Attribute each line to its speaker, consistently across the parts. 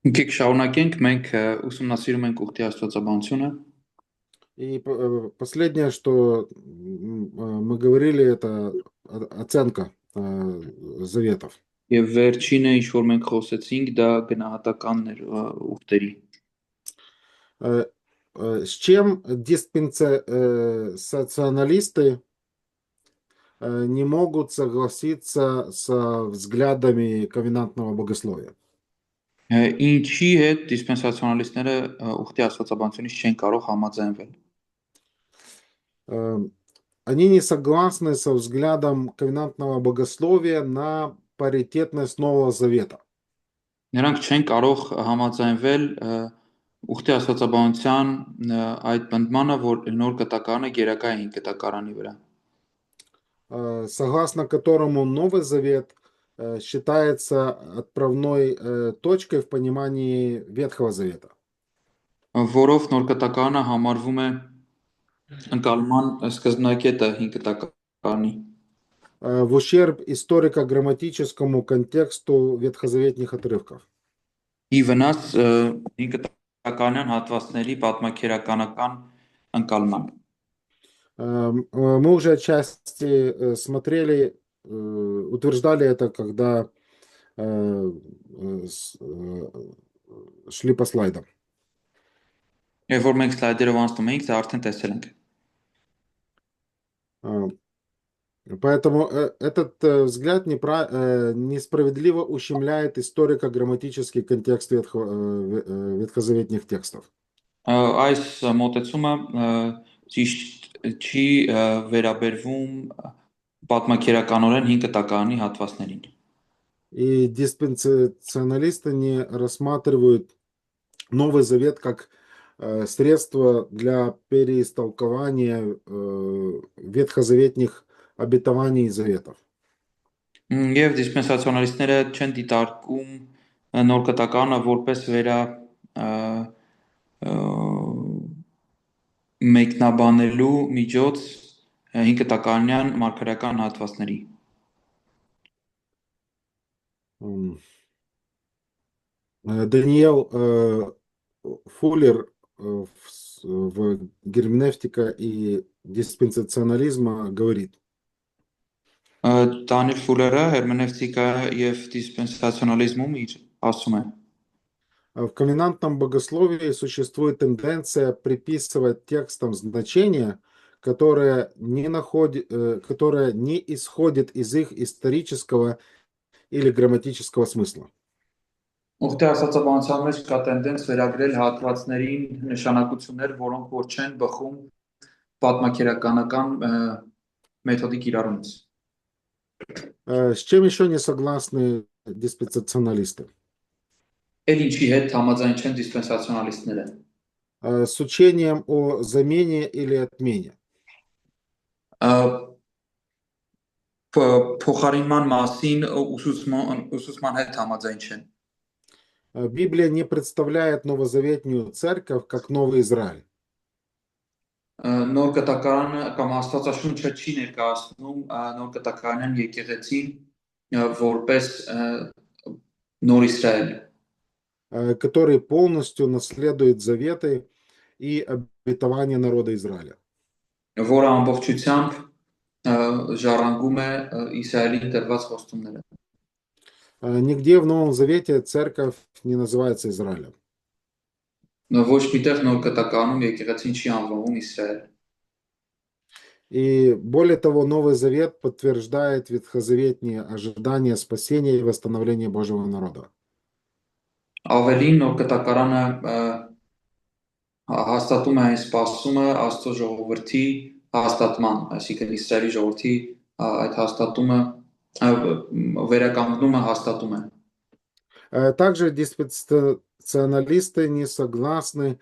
Speaker 1: Եկեք շարունակենք, մենք ուսումնասիրում ենք ուխտի աստվածաբանությունը
Speaker 2: И последнее, что мы говорили, это оценка заветов.
Speaker 1: եւ վերջինը ինչ որ մենք խոսեցինք, դա գնահատականն էր ուխտերի։
Speaker 2: Э, С чем диспенсационалисты не могут согласиться с взглядами ковенантного богословия?
Speaker 1: Ինչի հետ դիսպենսացիոնալիստները ուխտի աստվածաբանությունից չեն կարող համաձայնվել։
Speaker 2: Они не согласны со взглядом ковенантного богословия на паритетность Нового Завета.
Speaker 1: Նրանք չեն կարող համաձայնվել ուխտի աստվածաբանության այդ բնդմանը, որ նոր կտակարանը գերակա է հին կտակարանի վրա։
Speaker 2: Согласно которому Новый Завет считается отправной точкой в понимании Ветхого Завета.
Speaker 1: Որով նոր կտակարանը համարվում է ընկալման սկզբնակետը հին կտակարանի։
Speaker 2: В ущерб историко-грамматическому контексту ветхозаветных отрывков.
Speaker 1: Ի վնաս հին կտակարանյան հատվածների պատմաքերականական ընկալման։
Speaker 2: Мы уже отчасти смотрели, утверждали это, когда шли по слайдам.
Speaker 1: Երբ որ մենք սլայդերով անցնում էինք, դա արդեն տեսել ենք։
Speaker 2: Поэтому этот взгляд несправедливо ущемляет историко-грамматический контекст ветхозаветных текстов.
Speaker 1: Այս մոտեցումը ճիշտ չի վերաբերվում պատմաքերականորեն հին կտակարանի հատվածներին։
Speaker 2: И диспенсационалисты не рассматривают Новый Завет как средство для переистолкования ветхозаветных обетований и заветов.
Speaker 1: Եվ դիսպենսացիոնալիստները չեն դիտարկում նոր կտակարանը որպես մեկնաբանելու միջոց հին կտակարանյան մարգարեական հատվածների։
Speaker 2: Даниэл Фуллер в герменевтика и диспенсационализма говорит:
Speaker 1: Դանիել Ֆուլերը հերմենևտիկա եւ դիսպենսացիոնալիզմում իր ասում է.
Speaker 2: В ковенантном богословии существует тенденция приписывать текстам значения, которое не исходит из их исторического или грамматического смысла.
Speaker 1: Ուխտի աստվածաբանության մեջ կա տենդենս վերագրել հատվածներին նշանակություններ, որոնք որ չեն բխում պատմաքերականական մեթոդի կիրառումից։
Speaker 2: С чем еще не согласны диспенсационалисты?
Speaker 1: Էլ ինչի հետ համաձայն չեն դիսպենսացիոնալիստները։
Speaker 2: С учением о замене или отмене.
Speaker 1: Փոխարինման մասին ուսուցման հետ համաձայն չեն։
Speaker 2: Библия не представляет новозаветную церковь как новый Израиль.
Speaker 1: Նոր կտակարանը կամ Աստվածաշունչը չի ներկայացնում նոր կտակարանյան եկեղեցին որպես նոր Իսրայել,
Speaker 2: который полностью наследует заветы и обетования народа Израиля.
Speaker 1: Որը ամբողջությամբ ժառանգում է Իսրայելի տրված խոստումները։
Speaker 2: Нигде в Новом Завете церковь не называется Израилем.
Speaker 1: Ոչ միտեղ նոր կտակարանում եկեղեցին չի անվանում Իսրայել։
Speaker 2: И более того, Новый Завет подтверждает ветхозаветные ожидания спасения и восстановления Божьего народа.
Speaker 1: Ավելին նոր կտակարանը հաստատում է այն սպասումը Աստծո ժողովրդի հաստատման, այսինքն Իսրայելի ժողովրդի այդ հաստատումը վերականգնումը հաստատում է։
Speaker 2: Также диспенсационалисты не согласны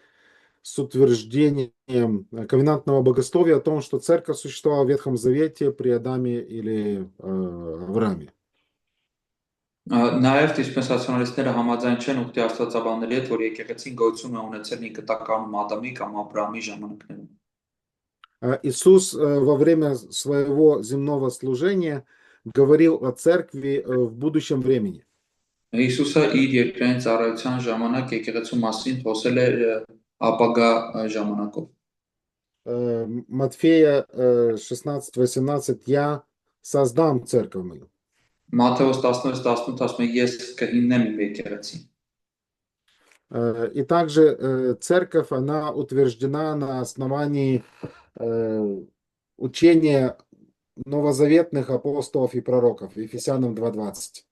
Speaker 2: с утверждением ковенантного богословия о том, что церковь существовала в Ветхом Завете при Адаме или Аврааме.
Speaker 1: Նաև դիսպենսացիոնալիստները համաձայն չեն ուխտի աստվածաբանների հետ, որ եկեղեցին գոյություն է ունեցել հին կտակարանում Ադամի կամ Աբրահամի ժամանակներում։
Speaker 2: Иисус во время своего земного служения говорил о церкви в будущем времени.
Speaker 1: Հիսուսը իր երկրային ծառայության ժամանակ եկեղեցու մասին խոսել է ապագա ժամանակով։
Speaker 2: Матфея 16-18 «Я создам церковь мою».
Speaker 1: Մատթեոս 16-18 ասում է ես կհիմնեմ իմ եկեղեցին։
Speaker 2: И также церковь, она утверждена на основании учения новозаветных апостолов и пророков, Ефесянам 2:20.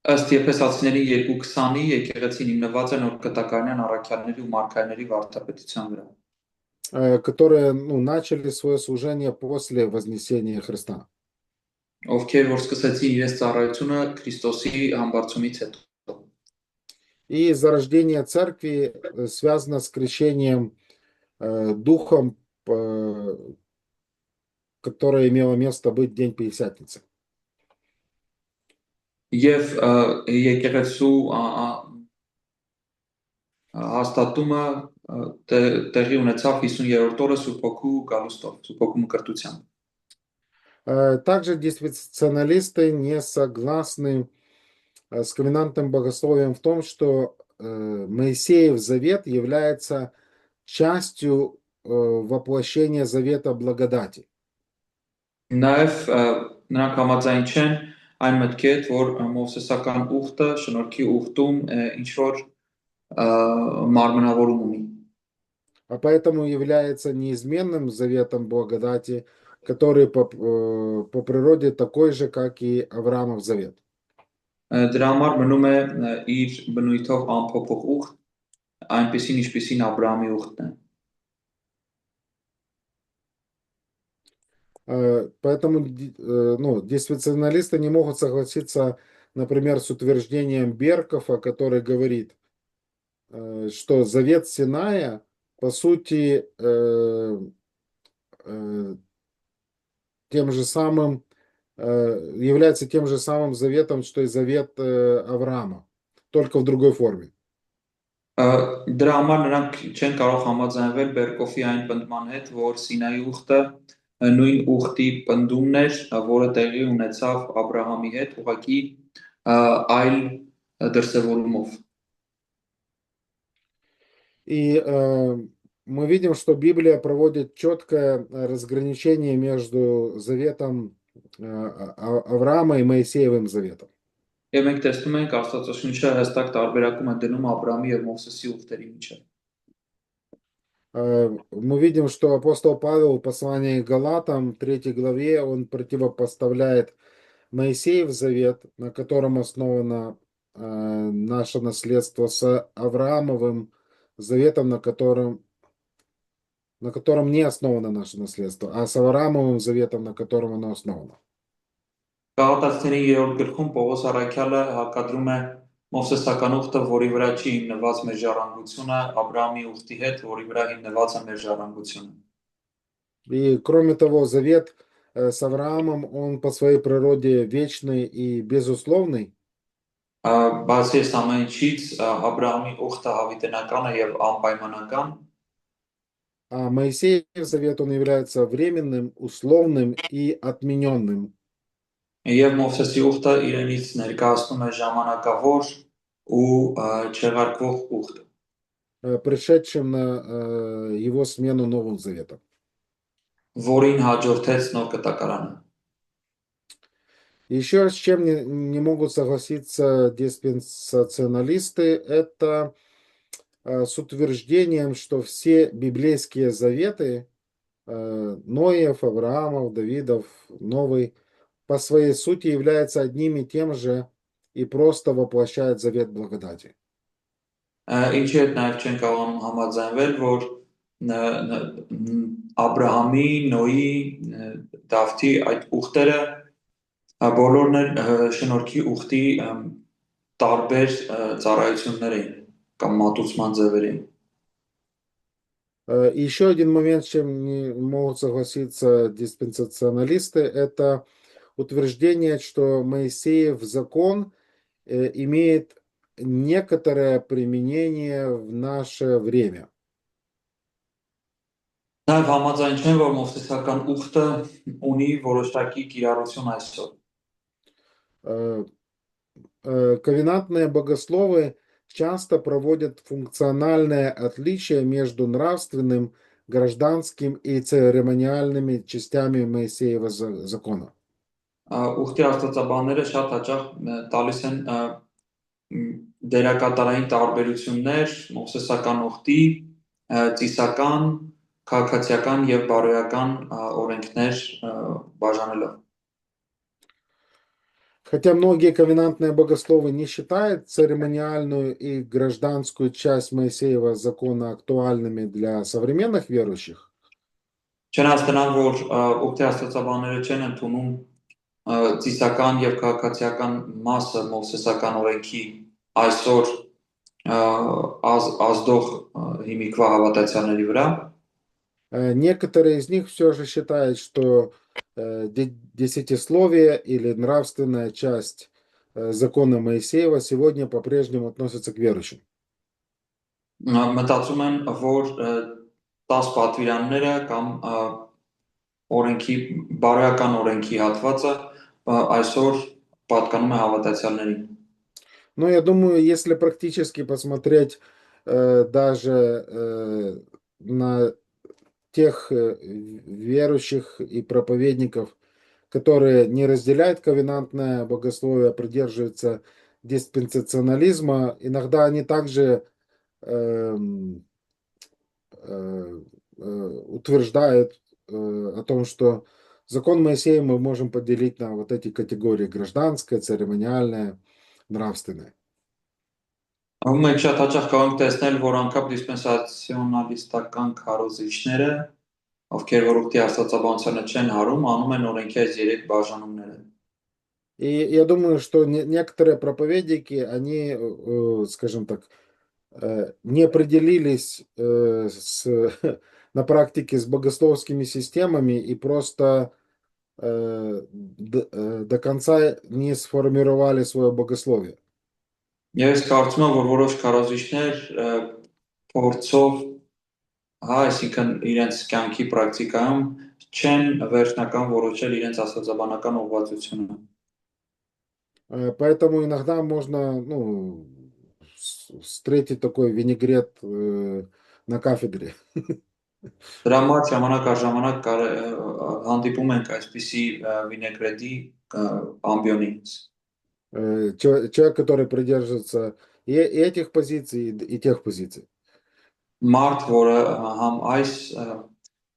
Speaker 1: Ըստ Եփեսացիների 2:20-ի եկեղեցին հիմնված է նոր կտակարան առաքյալների ու մարգարեների վարդապետության վրա,
Speaker 2: которые начали свое служение после вознесения Христа.
Speaker 1: ովքեր որ սկսեցին իրենց ծառայությունը Քրիստոսի համբարձումից հետո։
Speaker 2: И зарождение церкви связано с крещением Духом, которое имело место быть в день Пятидесятницы.
Speaker 1: Եվ եկեղեցու հաստատումը տեղի ունեցավ 50-րդ օրը Սուրբ Հոգու գալուստով, Սուրբ Հոգու մկրտությամբ։
Speaker 2: Также диспенсационалисты не согласны с коминантным богословием в том, что Моисеев завет является частью воплощения завета благодати.
Speaker 1: Նաև նրանք համաձայն չեն այն մտքի հետ, որ Մովսեսական ուխտը շնորհքի ուխտում ինչ որ մարմնավորում ունի։
Speaker 2: А поэтому является неизменным заветом благодати, который по природе такой же, как и Авраамов завет.
Speaker 1: Դրա համար мնում է իր բնույթով անփոփոխ ուխտ, այնպեսին ինչպեսին Աբրահամի ուխտն է։
Speaker 2: Поэтому диспенсационалисты не могут согласиться, например, с утверждением Беркофа, который говорит, что завет Синая, по сути, тем же самым, является тем же самым заветом, что и завет Авраама, только в другой форме.
Speaker 1: Դրա համար նրանք չեն կարող համաձայնվել Բերկոֆի այն պնդման հետ, որ Սինայի ուխտը նույն ուխտի պնդումն էր, որը տեղի ունեցավ Աբրահամի հետ, ուղղակի այլ դրսևորումով։
Speaker 2: И мы видим, что Библия проводит четкое разграничение между заветом Авраама и Моисеевым заветом.
Speaker 1: Եվ մենք տեսնում ենք Աստվածաշունչը հստակ տարբերակում է դնում Աբրահամի եւ Մովսեսի ուխտերի միջեւ։
Speaker 2: Мы видим, что апостол Павел в послании к Галатам, 3 главе, он противопоставляет Моисеев завет, на котором основано наше наследство, с Авраамовым заветом, на котором не основано наше наследство, а с Авраамовым заветом, на котором оно основано.
Speaker 1: Գաղատացիների 3-րդ գլխում Պողոս առաքյալը հակադրում է Մովսեսական ուխտը, որի վրա չի հիմնված մեր ժառանգությունը, Աբրահամի ուխտի հետ, որի վրա հիմնված է մեր ժառանգությունը։
Speaker 2: И кроме того, завет с Авраамом, он по своей природе вечный и безусловный.
Speaker 1: Բացի այս ամեն ինչից Աբրահամի ուխտը հավիտենական է եւ անպայմանական,
Speaker 2: а Моисеев завет, он является временным, условным и отмененным.
Speaker 1: Եվ Մովսեսի ուխտը իրենից ներկայացնում է ժամանակավոր ու չեղարկվող ուխտ,
Speaker 2: пришедшим на его смену Новым Заветом.
Speaker 1: որին հաջորդեց նոր կտակարանը։
Speaker 2: Еще с чем не могут согласиться диспенсационалисты, это с утверждением, что все библейские заветы Ноев, Авраамов, Давидов, Новый, по своей сути являются одним и тем же и просто воплощают завет благодати.
Speaker 1: Ինչի հետ նաև չեն կարողանում համաձայնվել, որ Աբրահամի, Նոյի, Դավթի այդ ուխտերը բոլորն են շնորհքի ուխտի տարբեր ծառայություններ էին կամ մատուցման ձևեր էին։
Speaker 2: Еще один момент, с чем не могут согласиться диспенсационалисты, это утверждение, что Моисеев закон имеет некоторое применение в наше время.
Speaker 1: Նաև համաձայն չեն, որ Մովսեսական ուխտը ունի որոշակի կիրառություն այսօր։
Speaker 2: ковенантные богословы часто проводят функциональное отличие между нравственным, гражданским и церемониальными частями Моисеева закона.
Speaker 1: Ուխտի աստվածաբանները շատ հաճախ տալիս են դերակատարային տարբերություններ մովսեսական ուխտի, ծիսական, քաղաքացիական եւ բարոյական օրենքներ բաժանելով։
Speaker 2: Хотя многие ковенантные богословы не считают церемониальную и гражданскую часть Моисеева закона актуальными для современных верующих,
Speaker 1: Չնայած դրան, որ ուխտի աստվածաբանները չեն ընդունում ծիսական եւ քաղաքացիական մասը մովսեսական օրենքի այսօր ազդող հիմիկվա հավատացյալների վրա,
Speaker 2: некоторые из них все же считают, что десятисловие или нравственная часть закона Моисеева сегодня по-прежнему относится к верующим.
Speaker 1: մտածում են, որ 10 պատվիրանները կամ օրենքի բարոյական օրենքի հատվածը այսօր պատկանում է հավատացյալներին։
Speaker 2: Но я думаю, если практически посмотреть даже на тех верующих и проповедников, которые не разделяют ковенантное богословие, а придерживаются диспенсационализма, иногда они также утверждают о том, что закон Моисея мы можем поделить на вот эти категории: гражданское, церемониальное, нравственное.
Speaker 1: Մենք շատ հաճախ կարող ենք տեսնել, որ անկապ դիսպենսացիոնալիստական քարոզիչները, ովքեր որ ուխտի աստվածաբանությանը չեն հարում, անում են օրենքի այս 3 բաժանումները։
Speaker 2: И я думаю, что некоторые проповедники, они, скажем так, не определились на практике с богословскими системами и просто до конца не сформировали свое богословие.
Speaker 1: Ես կարծում եմ, որ որոշ քարոզիչներ փորձով, այսինքն իրենց կյանքի պրակտիկայում չեն վերջնական որոշել իրենց աստվածաբանական ուղղվածությունը։
Speaker 2: Поэтому иногда можно, встретить такой винегрет на кафедре.
Speaker 1: Դրա համար ժամանակ առ ժամանակ հանդիպում ենք այսպիսի վինեգրետի ամբիոնից։
Speaker 2: Человек, который придерживается и этих позиций, и тех позиций.
Speaker 1: Մարդ, որը համ այս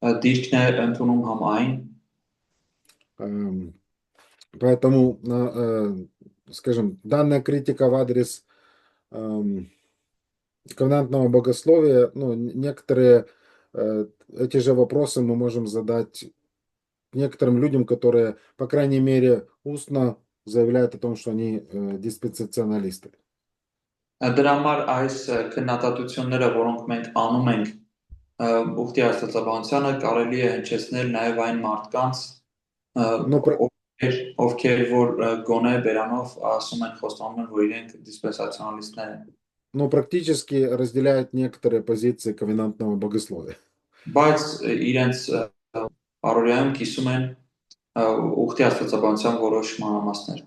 Speaker 1: դիրքն է ընդունում, համ այն։
Speaker 2: Поэтому, скажем, данная критика в адрес ковенантного богословия, некоторые эти же вопросы мы можем задать некоторым людям, которые, по крайней мере, устно заявляют о том, что они диспенсационалисты.
Speaker 1: Դրա համար այս քննադատությունները, որոնք մենք անում ենք ուխտի աստվածաբանությանը, կարելի է հնչեցնել նաև այն մարդկանց, ովքեր որ գոնե բերանով ասում են, խոստանում են, որ իրենք դիսպենսացիոնալիստներ են։
Speaker 2: Но практически разделяют некоторые позиции ковенантного богословия.
Speaker 1: Բայց իրենց առօրյայում կիսում են ուխտի աստվածաբանության որոշ մանրամասներ։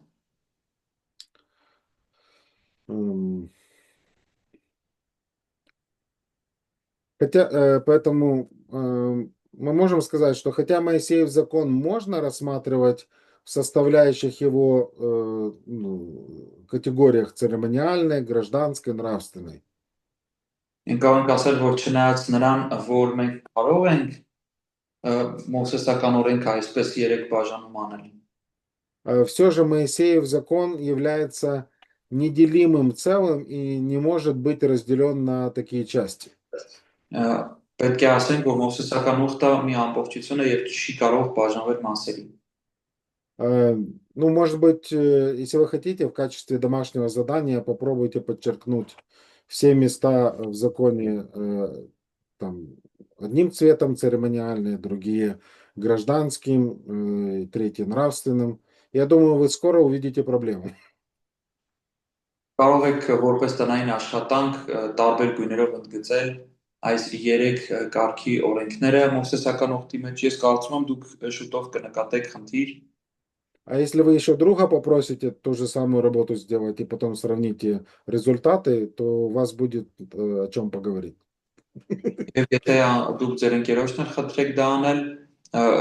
Speaker 2: Поэтому мы можем сказать, что хотя Моисеев закон можно рассматривать в составляющих его категориях церемониальной, гражданской, нравственной.
Speaker 1: Մենք կարող ենք ասել, որ չնայած նրան, որ մենք կարող ենք մովսեսական օրենքը այսպես 3 բաժանում անել։
Speaker 2: Все же Моисеев закон является неделимым целым и не может быть разделен на такие части.
Speaker 1: Պետք է ասենք, որ մովսեսական ուխտը մի ամբողջություն է եւ չի կարող բաժանվել մասերի։
Speaker 2: Может быть, если вы хотите, в качестве домашнего задания попробуйте подчеркнуть все места в законе там, одним цветом церемониальные, другие гражданским, третьи нравственным. Я думаю, вы скоро увидите проблему.
Speaker 1: Կարող եք որպես տնային աշխատանք տարբեր գույներով ընդգծել այս 3 կարգի օրենքները մովսեսական ուխտի մեջ։ Ես կարծում եմ դուք շուտով կնկատեք խնդիր։
Speaker 2: А если вы еще друга попросите ту же самую работу сделать и потом сравните результаты, то у вас будет о чем поговорить.
Speaker 1: Եվ եթե դուք ձեր ընկերոջն էլ խնդրեք դա անել,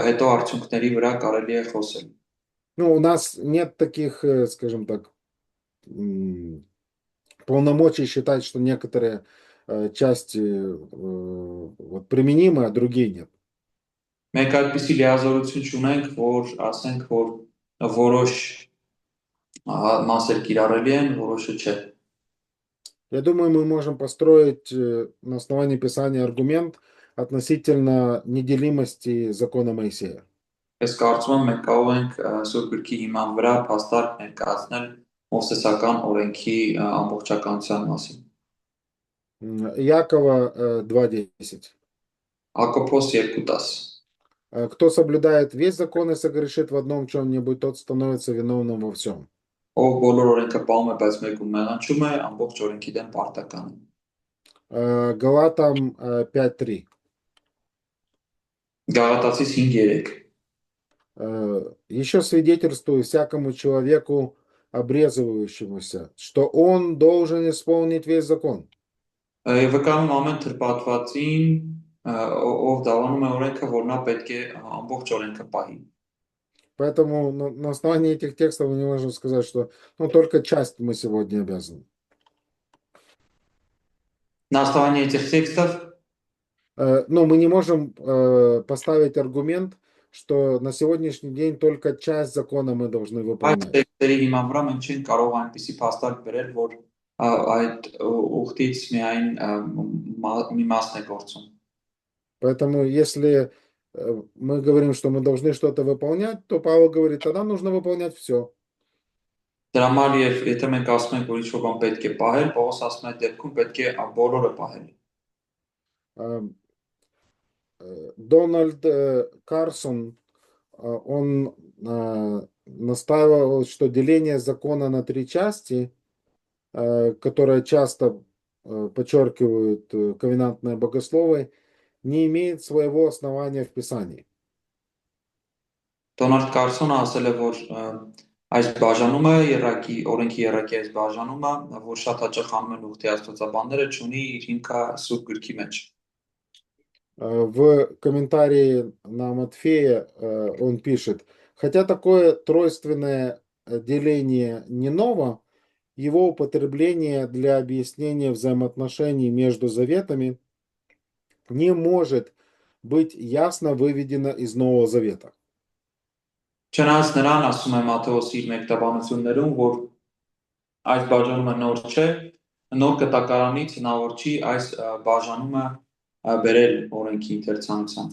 Speaker 1: հետո արդյունքների վրա կարելի է խոսել։
Speaker 2: Ну, у нас нет таких, скажем так, полномочий считать, что некоторые части вот, применимы, а другие нет.
Speaker 1: Մենք այդպիսի լիազորություն չունենք, որ ասենք, որ որոշ մասեր կիրառելի են, որոշը չէ։
Speaker 2: Я думаю, мы можем построить на основании Писания аргумент относительно неделимости закона Моисея.
Speaker 1: Ես կարծում եմ մենք կարող ենք Սուրբ Գրքի հիման վրա փաստարկ ներկայացնել Մովսեսական օրենքի ամբողջականության մասին։
Speaker 2: Иакова 2:10.
Speaker 1: Հակոբոս 2:10
Speaker 2: Кто соблюдает весь закон и согрешит в одном чем-нибудь, тот становится виновным во всем.
Speaker 1: Ով բոլոր օրենքը պահում է, բայց մեկում մեղանչում է, ամբողջ օրենքի դեմ պարտական է։
Speaker 2: Галатам 5:3.
Speaker 1: Գաղատացիս 5:3
Speaker 2: Еще свидетельствую всякому человеку, обрезывающемуся, что он должен исполнить весь закон.
Speaker 1: Եվ վկայում ամեն թրպատվածին, ով դավանում է օրենքը, որ նա պետք է ամբողջ օրենքը պահի։
Speaker 2: Поэтому на основании этих текстов мы не можем сказать, что ну, только часть мы сегодня обязаны.
Speaker 1: На основании этих текстов
Speaker 2: Но мы не можем поставить аргумент, что на сегодняшний день только часть закона мы должны
Speaker 1: այդ
Speaker 2: выполнять.
Speaker 1: տեքստերի հիման վրա մենք չենք կարող այնպիսի փաստարկ բերել, որ այդ ուխտից միայն մի մասն է գործում։
Speaker 2: Поэтому если мы говорим, что мы должны что-то выполнять, то Павел говорит, тогда нужно выполнять все.
Speaker 1: Դրա համար եւ եթե մենք ասում ենք, որ ինչ-որ բան պետք է պահել, Պողոս ասում է այդ դեպքում պետք է բոլորը պահել։
Speaker 2: Дональд Карсон, он настаивал, что деление закона на 3 части, которое часто подчеркивают ковенантные богословы, не имеет своего основания в Писании.
Speaker 1: Դոնալդ Կարսոնը ասել է, որ այս բաժանումը օրենքի երրակի այս բաժանումը, որ շատ հաճախ անում են ուխտի աստվածաբանները, չունի իր հիմքը Սուրբ Գրքի մեջ։
Speaker 2: В комментарии на Матфея он пишет, хотя такое тройственное деление не ново, его употребление для объяснения взаимоотношений между заветами не может быть ясно выведено из Нового Завета.
Speaker 1: Չնայած նրան ասում է Մատթեոս իր մեկտաբանություններում, որ այս բաժանումը նոր չէ, նոր կտակարանից հնարավոր չի այս բաժանումը բերել օրենքի ընթերցանության։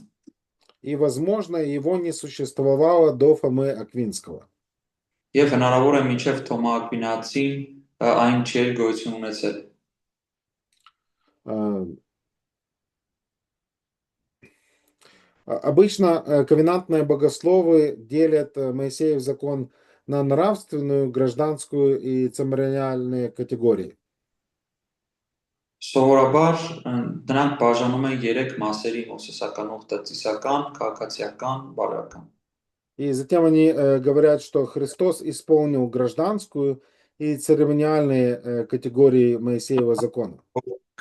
Speaker 2: И, возможно, его не существовало до Фомы Аквинского.
Speaker 1: Եվ հնարավոր է մինչև Թոմա Ակվինացին այն չէր գոյություն ունեցել։
Speaker 2: Обычно ковенантные богословы делят Моисеев закон на нравственную, гражданскую и церемониальные категории.
Speaker 1: Սովորաբար դրանք բաժանում են 3 մասերի՝ մոսեսական, ուխտացիսական, քաղաքացիական, բարոյական։
Speaker 2: И затем они говорят, что Христос исполнил гражданскую и церемониальные категории Моисеева закона.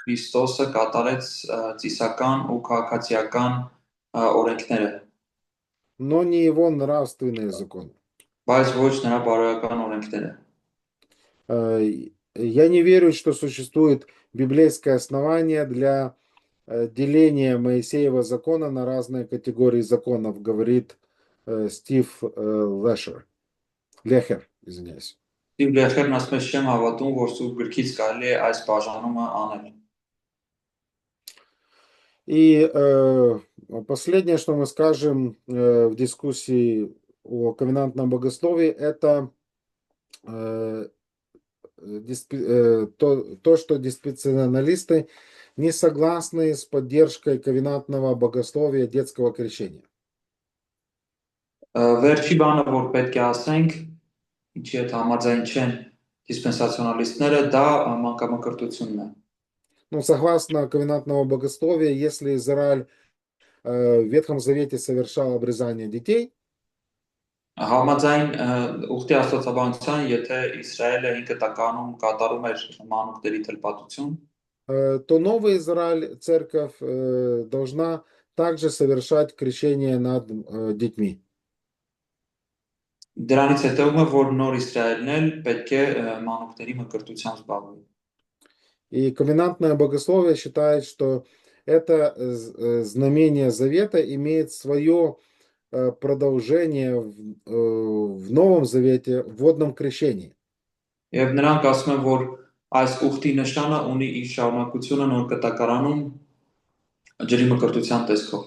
Speaker 1: Քրիստոսը կատարեց ծիսական ու քաղաքացիական օրենքները,
Speaker 2: Но не его нравственные законы.
Speaker 1: բայց ոչ նրա բարոյական օրենքները։
Speaker 2: Я не верю, что существует библейское основание для деления Моисеева закона на разные категории законов, говорит Стив Лехер, извиняюсь.
Speaker 1: Ստիվ Լեխերն ասում է, չեմ հավատում, որ Սուրբ Գրքից կարելի է այս բաժանումը անել։
Speaker 2: И последнее, что мы скажем в дискуссии о ковенантном богословии, это то, что диспенсионалисты не согласны с поддержкой ковенантного богословия детского крещения.
Speaker 1: Վերջի բանը, որ պետք է ասենք, ինչի հետ համաձայն չեն դիսպենսացիոնալիստները, դա մանկամկրտությունն է։
Speaker 2: Ну, согласно ковенантному богословию, если Израиль в Ветхом Завете совершал обрезание детей,
Speaker 1: Համաձայն ուխտի աստվածաբանության, եթե Իսրայելը 5 տականում կատարում էր մանուկների թլպատություն,
Speaker 2: то Новый Израиль, церковь, должна также совершать крещение над детьми.
Speaker 1: դրանից հետևում է, որ նոր Իսրայելն էլ պետք է մանուկների մկրտությամբ զբաղվի։
Speaker 2: И ковенантное богословие считает, что это знамение завета имеет свое продолжение в Новом Завете, в водном крещении.
Speaker 1: Եվ նրանք ասում են, որ այս ուխտի նշանը ունի իր շարունակությունը նոր կտակարանում ջրի մկրտության տեսքով,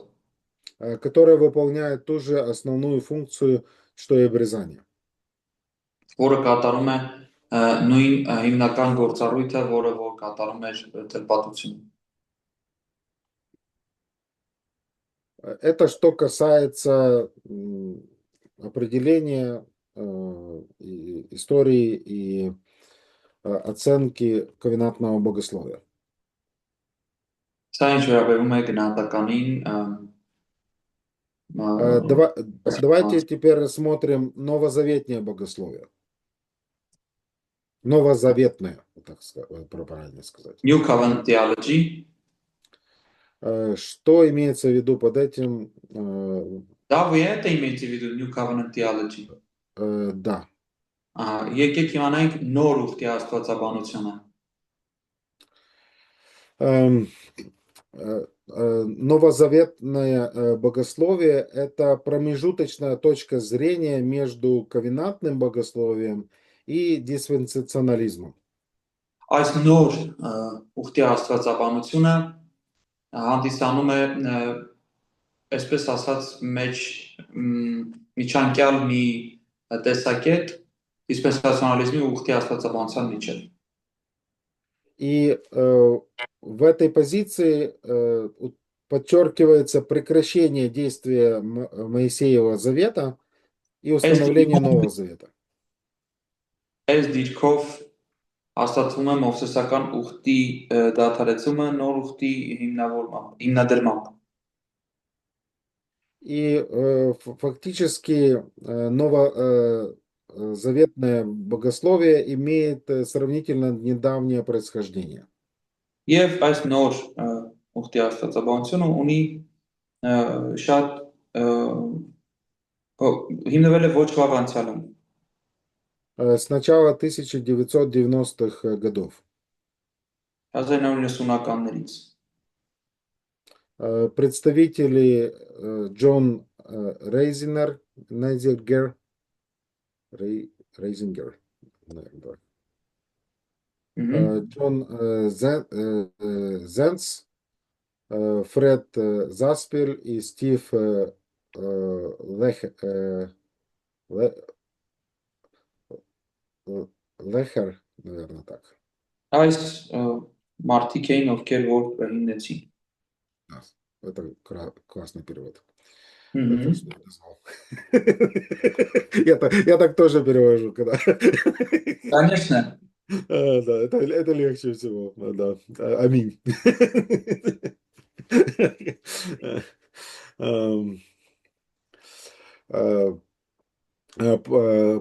Speaker 2: которое выполняет ту же основную функцию, что и обрезание.
Speaker 1: որը կատարում է նույն հիմնական գործառույթը, որը որ կատարում էր թլպատությունը։
Speaker 2: Это что касается определения истории и оценки ковенантного богословия.
Speaker 1: Սա ինչ վերաբերում է գնահատականին,
Speaker 2: Давайте теперь рассмотрим новозаветное богословие. Новозаветное, так правильно сказать.
Speaker 1: New Covenant Theology,
Speaker 2: Что имеется в виду под этим?
Speaker 1: դա վիետ է imeti vidu New Covenant Theology։
Speaker 2: Да.
Speaker 1: Եկեք իմանանք նոր ուխտի աստվածաբանությունը։
Speaker 2: Новозаветное богословие – это промежуточная точка зрения между ковенантным богословием и диспенсационализмом.
Speaker 1: Այս նոր ուխտի աստվածաբանությունը հանդիսանում է այսպես ասած միջանկյալ մի տեսակետ դիսպենսացիոնալիզմի ու ուխտի աստվածաբանության միջև։
Speaker 2: И в этой позиции подчеркивается прекращение действия Моисеева завета и установление Нового завета.
Speaker 1: Այս դիրքով հաստատվում է մովսեսական ուխտի դադարեցումը նոր ուխտի հիմնադրմամբ։
Speaker 2: И фактически новозаветное богословие имеет сравнительно недавнее происхождение.
Speaker 1: Եվ այս նոր ուխտի աստվածաբանությունը ունի շատ հիմնվել է ոչ վաղ անցյալում։
Speaker 2: С начала 1990-х годов.
Speaker 1: 1990-ականներից։
Speaker 2: Представители Джон Рейзингер, наверное, Джон Зенц, Фред Заспель и Стив Лехер, наверное, так.
Speaker 1: Այս մարդիկ էին, ովքեր որ հիմնեցին։
Speaker 2: Это классный перевод.
Speaker 1: Мгм.
Speaker 2: Я так тоже перевожу, когда.
Speaker 1: Конечно.
Speaker 2: Да, это легче всего. Да. Аминь.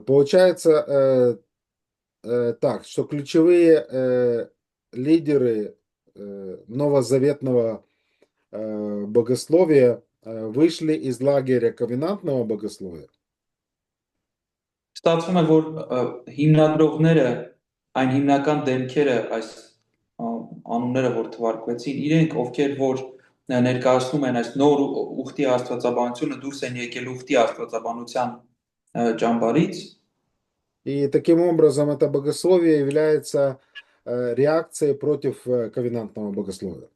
Speaker 2: Получается так, что ключевые лидеры новозаветного богословия вышли из лагеря ковенантного богословия.
Speaker 1: Ստացվում է, որ հիմնադրողները, այն հիմնական դեմքերը, այս անունները, որ թվարկվեցին, իրենք, ովքեր որ ներկայացնում են այս նոր ուխտի աստվածաբանությունը, դուրս են եկել ուխտի աստվածաբանության ճամբարից,
Speaker 2: И таким образом это богословие является реакцией против ковенантного богословия.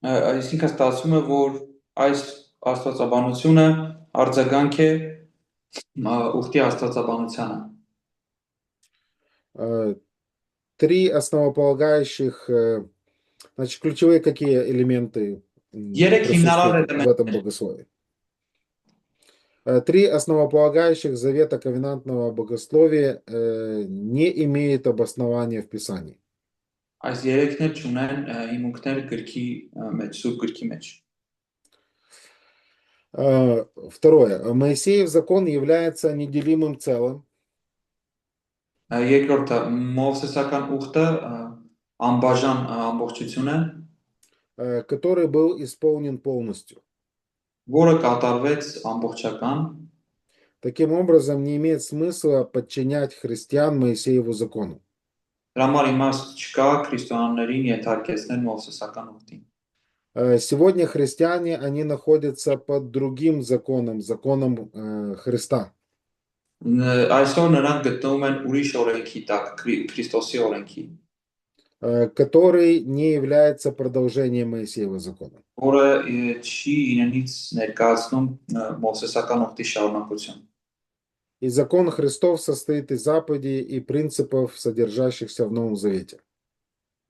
Speaker 1: Այսինքն ստացվում է, որ այս աստվածաբանությունը արձագանք է ուխտի աստվածաբանությանը։
Speaker 2: Три основополагающих, значит, ключевые какие элементы присутствуют в этом богословии? Три основополагающих завета ковенантного богословия не имеют обоснования в Писании.
Speaker 1: Այս երեքն էլ չունեն հիմունքներ գրքի մեջ, սուրբ գրքի մեջ։
Speaker 2: Второе. Моисеев закон является неделимым целым,
Speaker 1: Երկրորդը Մովսեսական ուխտը անբաժան ամբողջություն է,
Speaker 2: который был исполнен полностью.
Speaker 1: որը կատարվեց ամբողջական,
Speaker 2: Таким образом, не имеет смысла подчинять христиан Моисееву закону.
Speaker 1: դրա համար իմաստ չկա քրիստոնյաներին ենթարկեցնել Մովսեսական ուխտին։
Speaker 2: Сегодня христиане, они находятся под другим законом, законом Христа.
Speaker 1: Այսօր նրանք գտնվում են ուրիշ օրենքի տակ, Քրիստոսի օրենքի,
Speaker 2: который не является продолжением Моисеева закона.
Speaker 1: որը չի իրենից ներկայացնում Մովսեսական ուխտի շարունակություն։
Speaker 2: И закон Христов состоит из заповедей и принципов, содержащихся в Новом Завете.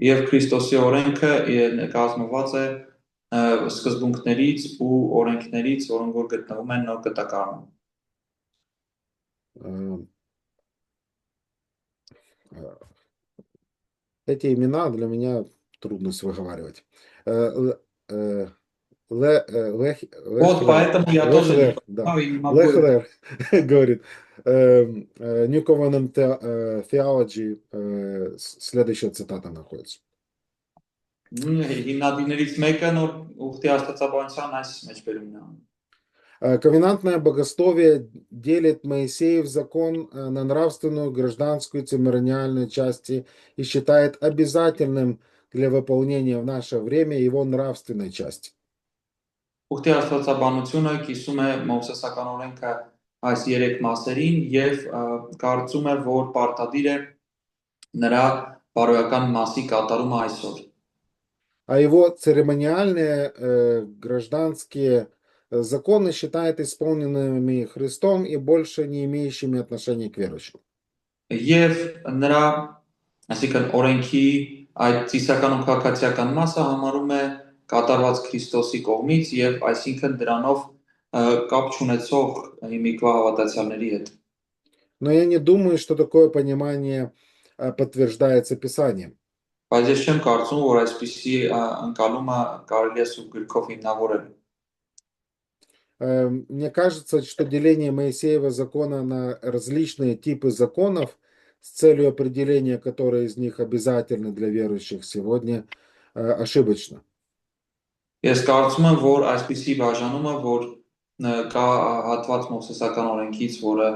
Speaker 1: Եվ Քրիստոսի օրենքը կազմված է սկզբունքներից ու օրենքներից, որոնք որ գտնվում են նոր կտակարանում։
Speaker 2: Эти имена для меня трудность выговаривать. Вот
Speaker 1: поэтому я тоже не
Speaker 2: Лехлер, да.
Speaker 1: понимаю и не могу это.
Speaker 2: Лехлер говорит, New Covenant Theology, следующая цитата находится.
Speaker 1: Հիմնադիրներից մեկը նոր ուխտի աստվածաբանության այս մեջբերումն է։
Speaker 2: Ковенантное богословие делит Моисеев закон на нравственную, гражданскую и церемониальную части и считает обязательным для выполнения в наше время его нравственной части.
Speaker 1: Ուխտի աստվածաբանությունը կիսում է Մովսեսական օրենքը այս 3 մասերին եւ կարծում է, որ պարտադիր է նրա բարոյական մասի կատարումը այսօր։
Speaker 2: А его церемониальные, гражданские законы считает исполненными Христом и больше не имеющими отношения к верующим.
Speaker 1: Եվ նրա, այսինքն օրենքի այդ ծիսական ու քաղաքացիական մասը համարում է կատարված Քրիստոսի կողմից եւ այսինքն դրանով կապ չունեցող հիմիկվա հավատացյալների հետ։
Speaker 2: Но я не думаю, что такое понимание подтверждается Писанием.
Speaker 1: Բայց ես չեմ կարծում, որ այսպիսի ընկալումը կարելի է սուրբ գրքով հիմնավորել։
Speaker 2: Мне кажется, что деление Моисеева закона на различные типы законов с целью определения, которые из них обязательны для верующих сегодня, ошибочно.
Speaker 1: Ես կարծում եմ, որ այսպիսի բաժանումը, որ կա հատված Մովսեսական օրենքից, որը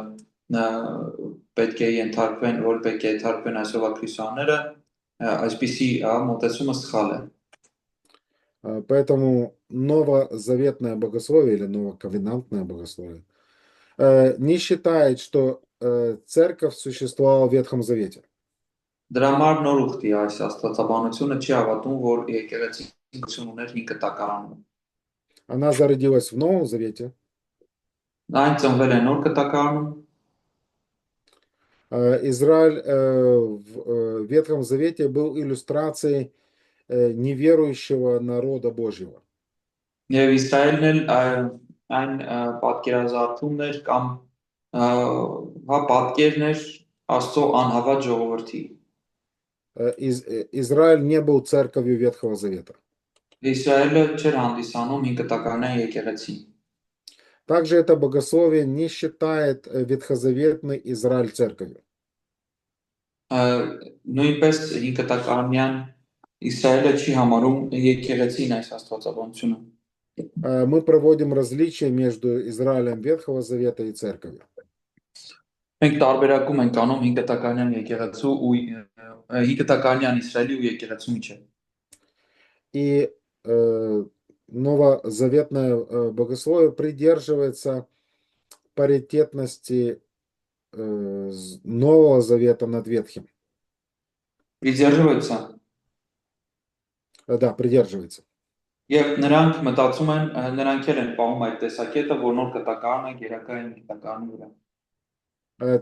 Speaker 1: պետք է ենթարկվեն, որ պետք է ենթարկվեն այսօրվա քրիստոնյաները, այսպիսի մոտեցումը սխալ է։
Speaker 2: Поэтому новозаветное богословие или новоковенантное богословие не считает, что церковь существовала в Ветхом Завете.
Speaker 1: Դրա համար նոր ուխտի այս աստվածաբանությունը չի հավատում, որ եկեղեցին գություն ուներ 5 կտակարանում։
Speaker 2: Она зародилась в Новом Завете.
Speaker 1: Այն ծնվել է նոր կտակարանում։
Speaker 2: Израиль в Ветхом Завете был иллюстрацией неверующего народа Божьего.
Speaker 1: Եվ Իսրայելն էլ այն պատկերազարդումն էր կամ պատկերն էր Աստծո անհավատ ժողովրդի։
Speaker 2: Израиль не был церковью Ветхого Завета.
Speaker 1: Իսրայելը չէր հանդիսանում 5 կտակարանի եկեղեցի։
Speaker 2: Также это богословие не считает ветхозаветный Израиль церковью.
Speaker 1: Նույնպես 5 կտակարանյան Իսրայելը չի համարում եկեղեցին այս աստվածաբանությունը։
Speaker 2: Мы проводим различия между Израилем Ветхого Завета и церковью.
Speaker 1: Մենք տարբերակում ենք անում 5 կտակարանյան եկեղեցու ու 5 կտակարանյան Իսրայելի ու եկեղեցու միջև։
Speaker 2: И новозаветное богословие придерживается паритетности Нового Завета над Ветхим.
Speaker 1: Придерживается.
Speaker 2: Да, придерживается.
Speaker 1: Եվ նրանք մտածում են, նրանք էլ են պահում այդ տեսակետը, որ նոր կտակարանը գերակա է կտակարանի վրա։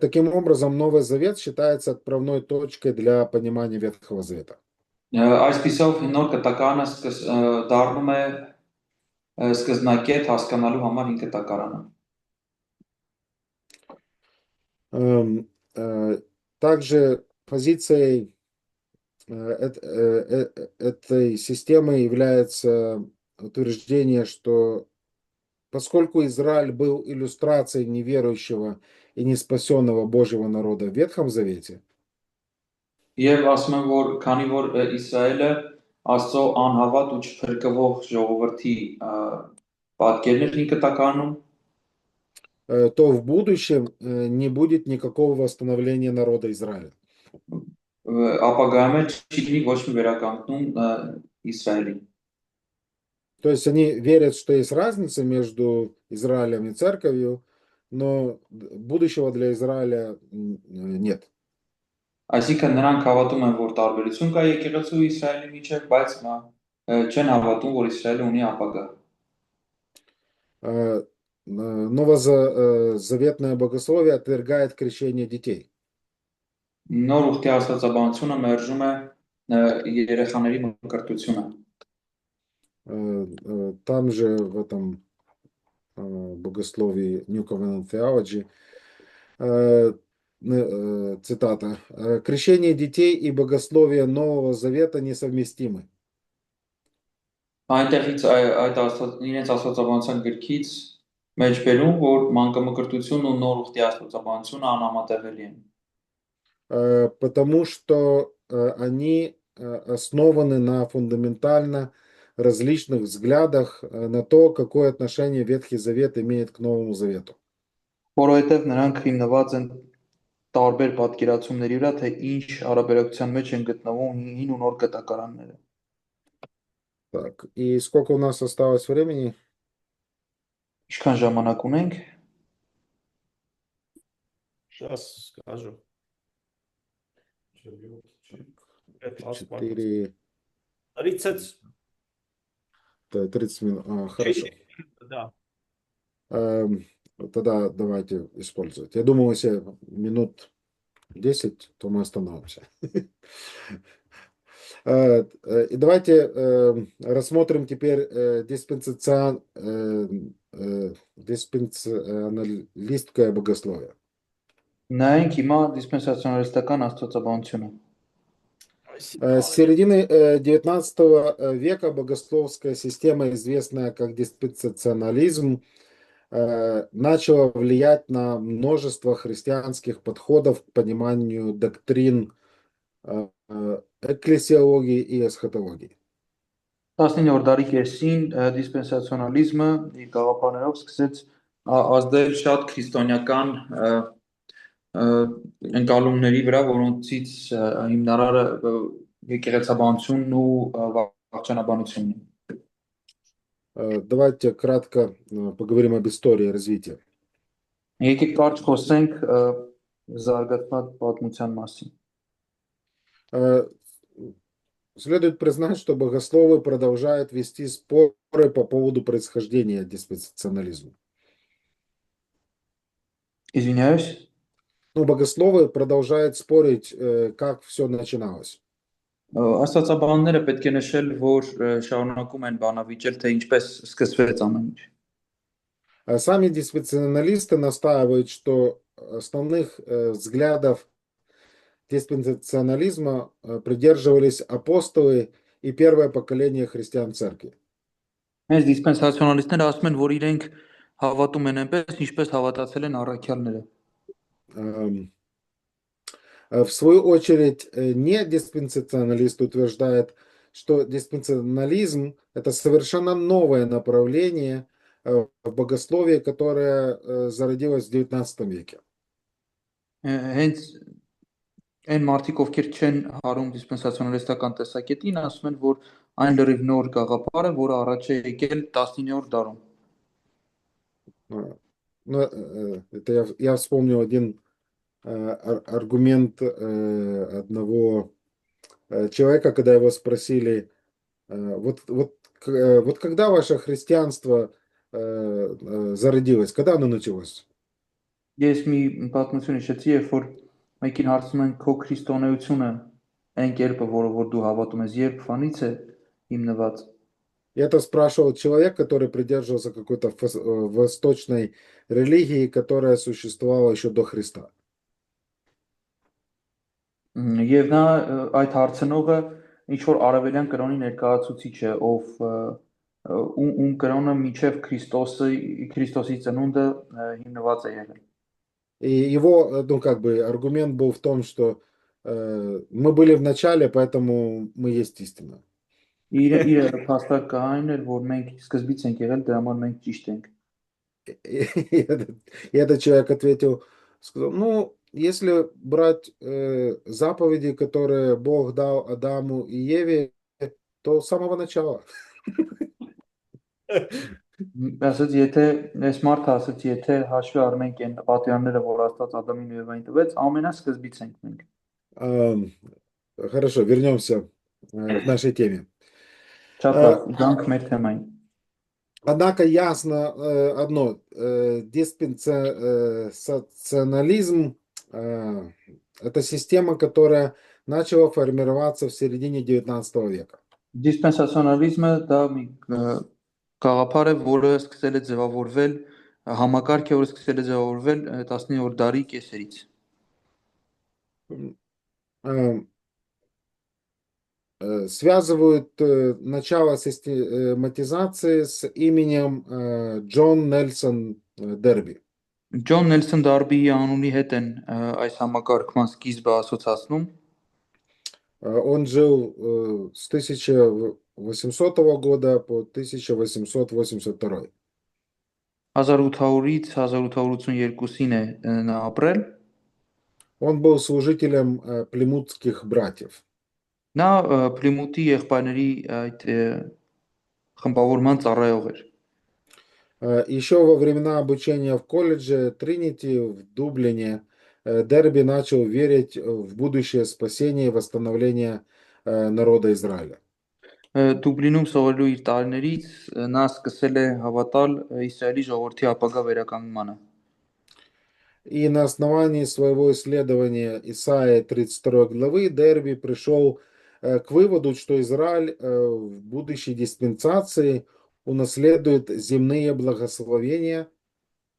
Speaker 2: Таким образом, Новый Завет считается отправной точкой для понимания Ветхого Завета.
Speaker 1: Այսպիսով նոր կտակարանը դառնում է սկզբնակետ հասկանալու համար 5 կտակարանը։
Speaker 2: Также позицией этой системы является утверждение, что поскольку Израиль был иллюстрацией неверующего и неспасенного Божьего народа в Ветхом Завете,
Speaker 1: Եվ ասում եմ, որ քանի որ Իսրայելը Աստծո անհավատ ու չփրկվող ժողովրդի պատկերն էր ինքը տականում,
Speaker 2: то в будущем не будет никакого восстановления народа Израиля.
Speaker 1: ապագայում էլ չի լինի ոչ մի վերականգնում Իսրայելի։
Speaker 2: То есть они верят, что есть разница между Израилем и церковью, но будущего для Израиля нет.
Speaker 1: Այսինքն նրանք հավատում են, որ տարբերություն կա եկեղեցու ու Իսրայելի միջև, բայց չեն հավատում, որ Իսրայելը ունի ապագա։
Speaker 2: Новозаветное богословие отвергает крещение детей.
Speaker 1: Նոր ուխտի աստվածաբանությունը մերժում է երեխաների մկրտությունը։
Speaker 2: Там же в этом богословии New Covenant Theology цитата: «Крещение детей и богословие Нового Завета несовместимы».
Speaker 1: Այնտեղից այդ իրենց աստվածաբանության գրքից մեջ բերում, որ մանկամկրտությունն ու նոր ուխտի աստվածաբանությունը անհամատեղելի են։
Speaker 2: Потому что они основаны на фундаментально различных взглядах на то, какое отношение Ветхий Завет имеет к Новому Завету.
Speaker 1: Որովհետև նրանք հիմնված են տարբեր պատկերացումների վրա, թե ինչ հարաբերակցության մեջ են գտնվում հին ու նոր կտակարանները։
Speaker 2: Так, и сколько у нас осталось времени?
Speaker 1: Ինչքան ժամանակ ունենք։
Speaker 3: Сейчас скажу.
Speaker 2: 4,
Speaker 3: 30.
Speaker 2: 30 минут. Хорошо.
Speaker 3: Да.
Speaker 2: Тогда давайте использовать. Я думаю, если минут 10, то мы остановимся. И давайте рассмотрим теперь диспенсионалистское богословие.
Speaker 1: Նայենք հիմա դիսպենսացիոնալիստական աստվածաբանությունը։
Speaker 2: С середины 19 века богословская система, известная как диспенсационализм, начала влиять на множество христианских подходов к пониманию доктрин экклесиологии и эсхатологии.
Speaker 1: 19-րդ դարի կեսին դիսպենսացիոնալիզմը իր գաղափարներով սկսեց ազդել շատ քրիստոնեական ընկալումների վրա, որոնցից հիմնարարը եկեղեցաբանությունն ու վաղճանաբանությունն է։
Speaker 2: Давайте кратко поговорим об истории развития.
Speaker 1: Եկեք կարճ խոսենք զարգացած պատմության մասին։
Speaker 2: Следует признать, что богословы продолжают вести споры по поводу происхождения диспенсационализма.
Speaker 1: Извиняюсь։
Speaker 2: Ну, богословы продолжают спорить, как все начиналось.
Speaker 1: Աստվածաբանները պետք է նշել, որ շարունակում են բանավիճել, թե ինչպես սկսվեց ամեն ինչ։
Speaker 2: Сами диспенсационалисты настаивают, что основных взглядов диспенсационализма придерживались апостолы и первое поколение христиан церкви.
Speaker 1: Հենց դիսպենսացիոնալիստները ասում են, որ իրենք հավատում են այնպես, ինչպես հավատացել են առաքյալները։
Speaker 2: В свою очередь, недиспенсационалист утверждает, что диспенсационализм – это совершенно новое направление в богословии, которое зародилось в XIX веке.
Speaker 1: Հենց այն մարդիկ, ովքեր չեն հարում դիսպենսացիոնալիստական տեսակետին, ասում են, որ այն լրիվ նոր գաղափար է, որը առաջ է եկել 19-րդ դարում։
Speaker 2: Ну, это я вспомнил один аргумент одного человека, когда его спросили, вот когда ваше христианство зародилось, когда оно началось?
Speaker 1: Ես մի պատմություն հիշեցի, երբ որ մեկին հարցնում են քո քրիստոնեությունը, այն կերպը, որ դու հավատում ես, երբ ֆանից է հիմնված։
Speaker 2: И это спрашивал человек, который придерживался какой-то восточной религии, которая существовала еще до Христа.
Speaker 1: Եվ նա այդ հարցնողը ինչ որ արևելյան կրոնի ներկայացուցիչ է, ով ում կրոնը միջև Քրիստոսի ծնունդը հիմնված է եղել։
Speaker 2: И его, ну, как бы, аргумент был в том, что мы были в начале, поэтому мы есть истина.
Speaker 1: Իր փաստարկը այն էր, որ մենք սկզբից ենք եղել, դրա համար մենք ճիշտ ենք։
Speaker 2: И этот человек ответил, сказал, ну, если брать заповеди, которые Бог дал Адаму и Еве, то с самого начала.
Speaker 1: Ասաց, եթե այս մարդը ասաց, եթե հաշվի առնենք այն պատվիրանները, որ Աստված Ադամին ու Եվային տվեց, ամենասկզբից ենք մենք։
Speaker 2: Ам, Хорошо, вернемся к нашей теме.
Speaker 1: Շատ
Speaker 2: Э,
Speaker 1: լավ, գանք մեր թեմային։
Speaker 2: Однако ясно одно, диспенсационализм это система, которая начала формироваться в середине XIX века.
Speaker 1: Դիսպենսացիոնալիզմը դա մի գաղափար է, որը սկսել է ձևավորվել, համակարգ է, որը սկսել է ձևավորվել 19-րդ դարի կեսերից։
Speaker 2: Э, Связывают начало систематизации с именем Джон Нельсон Дерби.
Speaker 1: Ջոն Նելսոն Դարբիի անունի հետ են այս համակարգման սկիզբը ասոցացնում։
Speaker 2: Он жил с 1800 года по 1882.
Speaker 1: 1800-ից 1882-ին է նա ապրել։
Speaker 2: Он был служителем плимутских братьев.
Speaker 1: Նա Պլիմութի եղբայրների այդ խմբավորման ծառայող էր։
Speaker 2: Еще во времена обучения в колледже Тринити в Дублине Дерби начал верить в будущее спасение и восстановление народа Израиля.
Speaker 1: Դուբլինում սովորելու իր տարիներից նա սկսել է հավատալ Իսրայելի ժողովրդի ապագա վերականգնմանը։
Speaker 2: И на основании своего исследования Исаии 32 главы Дерби пришел к выводу, что Израиль в будущей диспенсации унаследует земные благословения,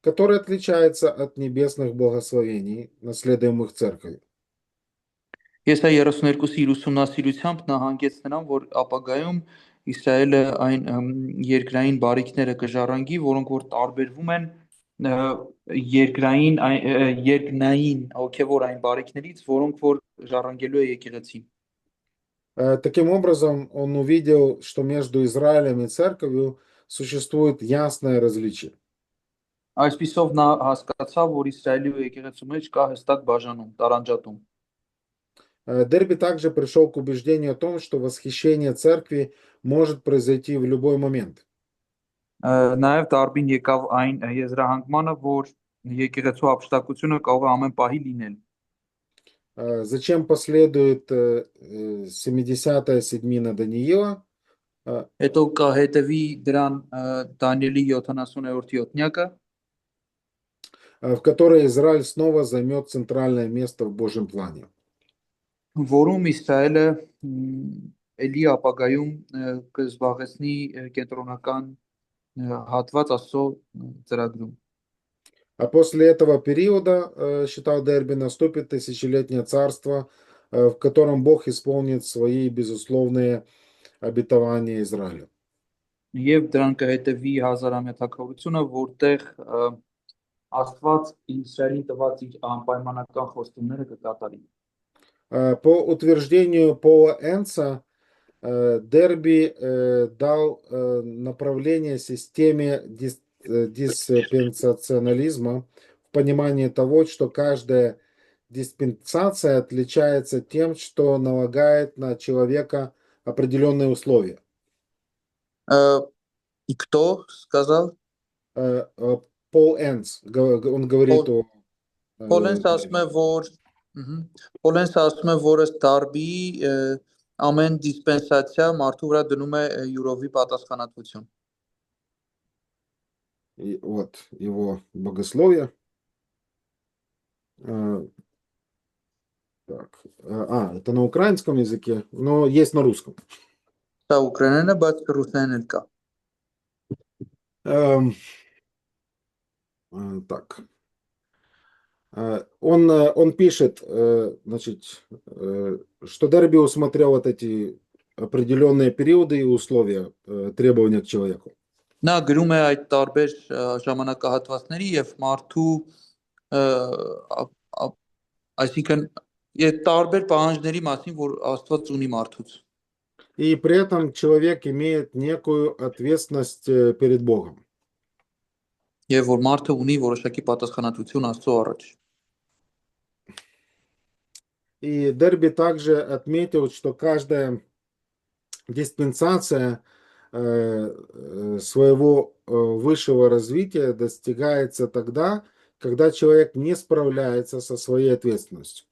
Speaker 2: которые отличаются от небесных благословений, наследуемых церковью.
Speaker 1: Եսայի 32-ի իր ուսումնասիրությամբ նա հանգեց նրան, որ ապագայում Իսրայելը այն երկրային բարիքները կժառանգի, որոնք որ տարբերվում են երկնային հոգևոր այն բարիքներից, որոնք որ ժառանգելու է եկեղեցին։
Speaker 2: Таким образом, он увидел, что между Израилем и церковью существует ясное различие.
Speaker 1: Այսպիսով նա հասկացավ, որ Իսրայելի ու եկեղեցու մեջ կա հստակ բաժանում, տարանջատում։
Speaker 2: Дерби также пришел к убеждению о том, что восхищение церкви может произойти в любой момент.
Speaker 1: Նաև Դարբին եկավ այն եզրահանգմանը, որ եկեղեցու ապշտակությունը կարող է ամեն պահի լինել։
Speaker 2: Зачем последует 70-я седьмина Даниила,
Speaker 1: Հետո կհետևի դրան Դանիելի 70-րդ յոթնյակը,
Speaker 2: в которой Израиль снова займет центральное место в Божьем плане.
Speaker 1: որում Իսրայելը էլի ապագայում կզբաղեցնի կենտրոնական հատված Աստծո ծրագրում։
Speaker 2: А после этого периода, считал Дерби, наступит тысячелетнее царство, в котором Бог исполнит свои безусловные обетования Израилю.
Speaker 1: Եվ դրան կհետևի հազարամյա թագավորությունը, որտեղ Աստված Իսրայելին տված իր անպայմանական խոստումները կկատարի։
Speaker 2: По утверждению Пола Энца, Дерби дал направление системе диспенсационализма в понимании того, что каждая диспенсация отличается тем, что налагает на человека определенные условия.
Speaker 1: Кто сказал?
Speaker 2: Пол Энц, он говорит о...
Speaker 1: Պոլենս ասում է, որ Պոլենս ասում է, որ ըստ Դարբի ամեն դիսպենսացիա մարդու վրա դնում է յուրովի պատասխանատվություն։
Speaker 2: Вот его богословие. Так. Это на украинском языке, но есть на русском.
Speaker 1: Դա ուկրաինեն է, բայց ռուսերեն էլ կա։
Speaker 2: Так. Он пишет, значит, что Дерби усмотрел вот эти определенные периоды и условия требования к человеку.
Speaker 1: Նա գրում է այդ տարբեր ժամանակահատվածների եւ մարդու այսինքն տարբեր պահանջների մասին, որ Աստված ունի մարդուց։
Speaker 2: И при этом человек имеет некую ответственность перед Богом.
Speaker 1: Եվ որ մարդը ունի որոշակի պատասխանատվություն Աստծո առաջ։
Speaker 2: И Дерби также отметил, что каждая диспенсация своего высшего развития достигается тогда, когда человек не справляется со своей ответственностью.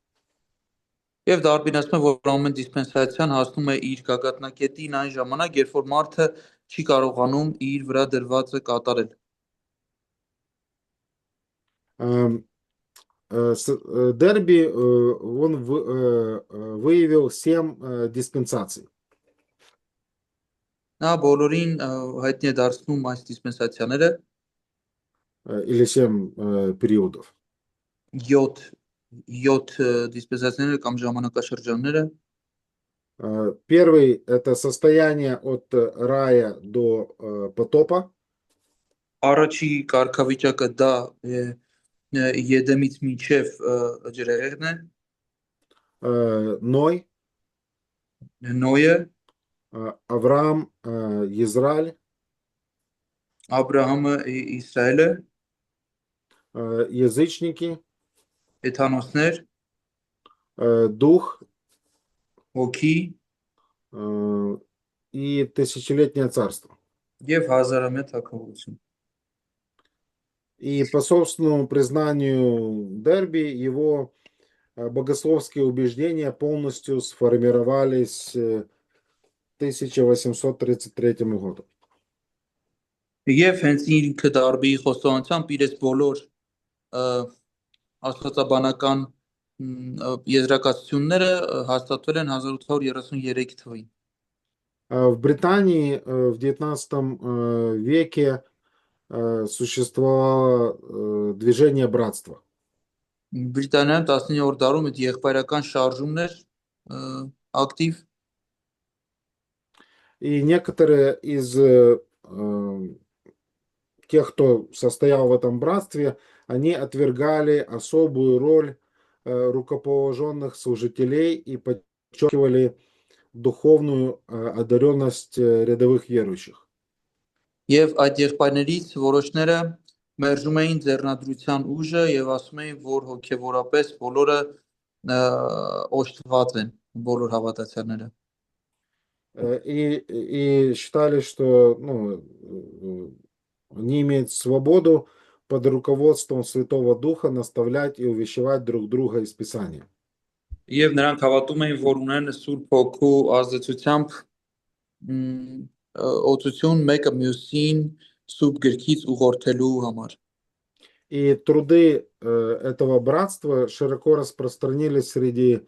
Speaker 1: Եվ Դարբին ասում է, որ ամեն դիսպենսացիան հասնում է իր գագաթնակետին այն ժամանակ, երբ որ մարդը չի կարողանում իր վրա դրվածը կատարել։
Speaker 2: Дерби он выявил 7 диспенсаций.
Speaker 1: Նա բոլորին հայտնի է դարձնում այս դիսպենսացիաները
Speaker 2: Или 7 периодов.
Speaker 1: 7 դիսպենսացիաները կամ ժամանակաշրջանները։
Speaker 2: Первый это состояние от рая до потопа.
Speaker 1: Առաջի կարգավիճակը դա Եդեմից մինչև ջրեղեղն է,
Speaker 2: Ной,
Speaker 1: Նոյը,
Speaker 2: Авраам, Израиль,
Speaker 1: Աբրահամը, Իսրայելը,
Speaker 2: язычники,
Speaker 1: Էթանոսներ,
Speaker 2: дух
Speaker 1: Հոգի
Speaker 2: и тысячелетнее царство.
Speaker 1: եւ հազարամյա թագավորություն։
Speaker 2: И по собственному признанию Дерби, его богословские убеждения полностью сформировались 1833 году.
Speaker 1: Եվ հենց ինքը Դարբիի խոստովանությամբ իր բոլոր աստվածաբանական եզրակացությունները հաստատվել են 1833 թվականին։
Speaker 2: В Британии в 19 веке существовало движение братства.
Speaker 1: Բրիտանիայում 19-րդ դարում այդ եղբայրական շարժումներ ակտիվ
Speaker 2: И некоторые из тех, кто состоял в этом братстве, они отвергали особую роль рукоположенных служителей и подчеркивали духовную одаренность рядовых верующих.
Speaker 1: Եվ այդ եղբայրներից որոշները մերժում էին ձեռնադրության ուժը եւ ասում էին, որ հոգեվորապես բոլորը օժտված են, բոլոր հավատացյալները։
Speaker 2: И считали, что они имеют свободу под руководством Святого Духа наставлять и увещевать друг друга из Писания.
Speaker 1: Եվ նրանք հավատում էին, որ ունեն Սուրբ Հոգու ազդեցությամբ օծություն մեկը մյուսին Սուրբ գրքից ուղղորդելու համար։
Speaker 2: И труды этого братства широко распространились среди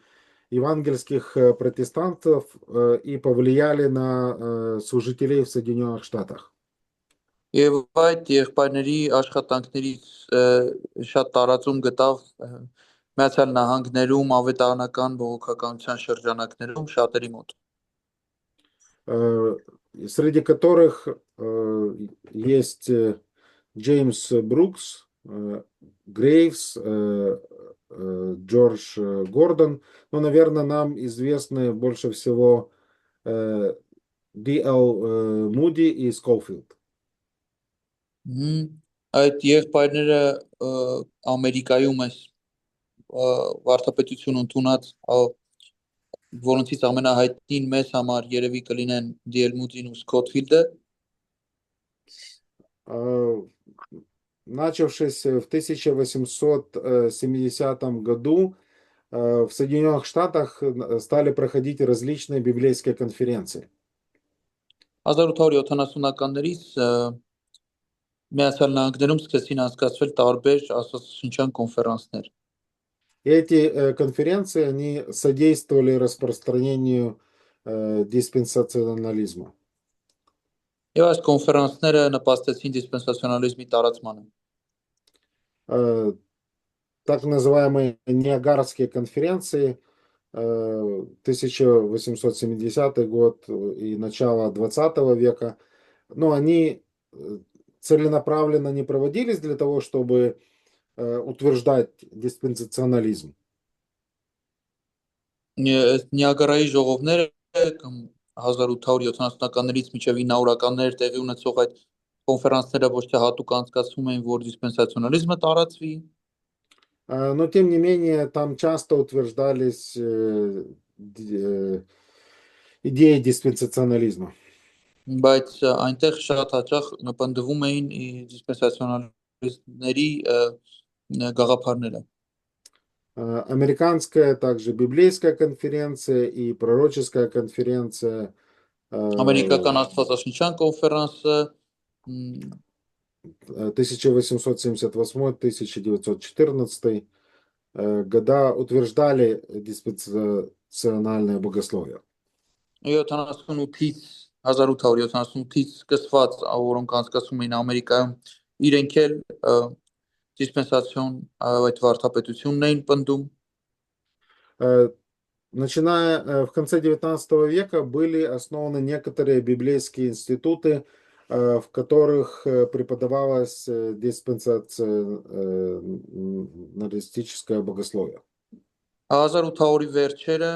Speaker 2: евангельских протестантов и повлияли на служителей в Соединенных Штатах.
Speaker 1: Եվ այդ եղբայրների աշխատանքներից շատ տարածում գտավ Միացյալ Նահանգներում ավետարանական բողոքականության շրջանակներում շատերի մոտ։
Speaker 2: Среди которых есть Джеймс Брукс, Грейвс, Джордж Гордон, но, наверное, нам известны больше всего D.L. Moody и Скофилд.
Speaker 1: Այդ եղբայրները Ամերիկայում է վարդապետություն ընդունած, որոնցից ամենահայտնին մեզ համար երևի կլինեն D.L. Moody-ն ու Скотфիլդը։
Speaker 2: Начавшись в 1870 году, в Соединенных Штатах стали проходить различные библейские конференции.
Speaker 1: 1870-ականներից Միացյալ Նահանգներում սկսեցին անցկացվել տարբեր աստվածաշնչյան կոնֆերանսներ։
Speaker 2: Эти конференции, они содействовали распространению диспенсационализма.
Speaker 1: Եվ այս կոնֆերանսները նպաստեցին դիսպենսացիոնալիզմի տարածմանը։
Speaker 2: Так называемые Ниагарские конференции 1870 год и начало 20 века, но они целенаправленно не проводились для того, чтобы утверждать диспенсационализм.
Speaker 1: Նիագարայի ժողովները կամ 1870-ականներից մինչև 900-ականներ տեղի ունեցող այդ կոնֆերանսները ոչ թե հատուկ անցկացվում էին, որ դիսպենսացիոնալիզմը տարածվի,
Speaker 2: Но, тем не менее, там часто утверждались идеи диспенсационализма.
Speaker 1: բայց այնտեղ շատ հաճախ պնդվում էին դիսպենսացիոնալիստների գաղափարները։
Speaker 2: Американская, также библейская конференция и пророческая конференция
Speaker 1: Ամերիկական աստվածաշնչյան կոնֆերանսը
Speaker 2: 1878-1914 года утверждали диспенсациональное богословие.
Speaker 1: 78-ից 1878-ից սկսված, որոնք անցկացվում էին Ամերիկայում, իրենք էլ դիսպենսացիոն այդ վարդապետությունն էին պնդում։
Speaker 2: Начиная в конце 19 века были основаны некоторые библейские институты, в которых преподавалось диспенсационалистическое богословие.
Speaker 1: 1800-ի վերջերը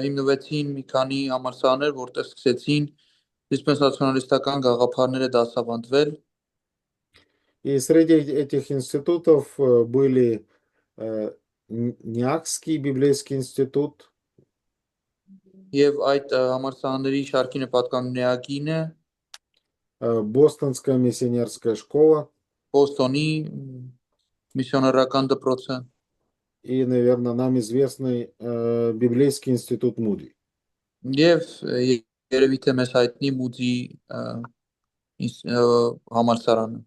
Speaker 1: հիմնվեցին մի քանի համալսարաններ, որտեղ սկսեցին դիսպենսացիոնալիստական գաղափարները դասավանդվել։
Speaker 2: И среди этих институтов были Ньякский библейский институт,
Speaker 1: Եվ այդ համալսարանների շարքին է պատկանում Նեագինը,
Speaker 2: Бостонская миссионерская школа
Speaker 1: Բոստոնի միսիոներական դպրոցը
Speaker 2: и, наверное, нам известный библейский институт Муди.
Speaker 1: եւ երևի թե մեզ հայտնի Մուդի համալսարանը։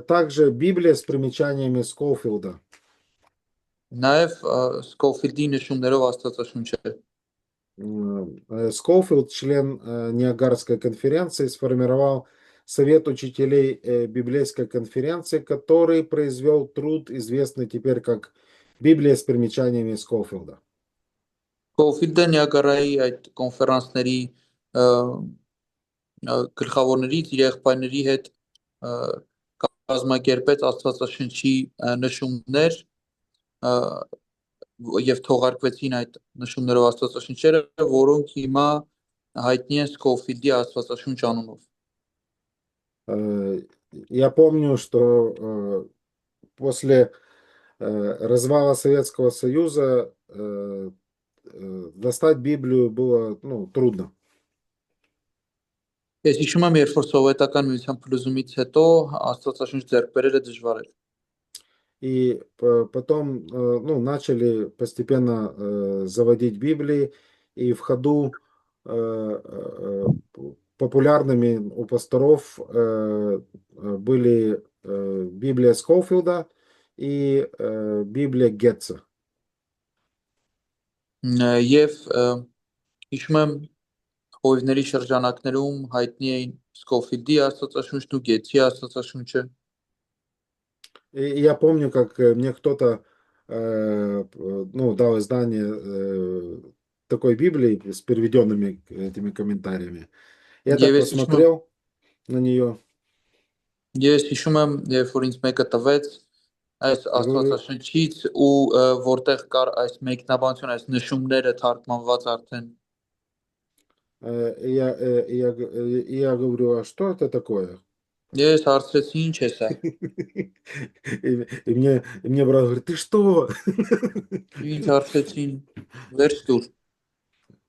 Speaker 2: Также Библия с примечаниями Скоуфилда.
Speaker 1: Նաեւ Սկոֆիլդի նշումներով Աստվածաշունչը։
Speaker 2: Скоуфилд, член Ниагарской конференции, сформировал Совет учителей библейской конференции, который произвел труд, известный теперь как Библия с примечаниями Скоуфилда.
Speaker 1: Սկոֆիլդը Նիագարայի այդ կոնֆերանսների գլխավորներից իր եղբայրների հետ կազմակերպեց Աստվածաշնչի նշումներ եւ թողարկվեցին այդ նշումներով Աստվածաշնչերը, որոնք հիմա հայտնի են Սկոֆիլդի Աստվածաշունչ անունով։
Speaker 2: Я помню, что после развала Советского Союза достать Библию было трудно.
Speaker 1: Ես հիշում եմ, երբ որ սովետական միության փլուզումից հետո Աստվածաշունչ ձեռք բերելը դժվար էր։
Speaker 2: И потом начали постепенно заводить Библии, и в ходу популярными у пасторов были Библия Скоуфилда и Библия Гетца.
Speaker 1: Եվ հիշում եմ խորհուրդների շրջանակներում հայտնի էին Սկոֆիլդի Աստվածաշունչն ու Գետցի Աստվածաշունչը։
Speaker 2: И я помню, как мне кто-то дал издание такой Библии с переведенными этими комментариями. Я так посмотрел на нее.
Speaker 1: Ես հիշում եմ, երբ որ ինձ մեկը տվեց այս Աստվածաշնչից ու որտեղ կար այս մեկնաբանություն, այս նշումները թարգմանված արդեն։
Speaker 2: Я говорю, а что это такое?
Speaker 1: Ես հարցրեցի ինչ է սա։
Speaker 2: И мне брат говорит, ты что?
Speaker 1: Ինձ հարցրեցին վերջ դուր։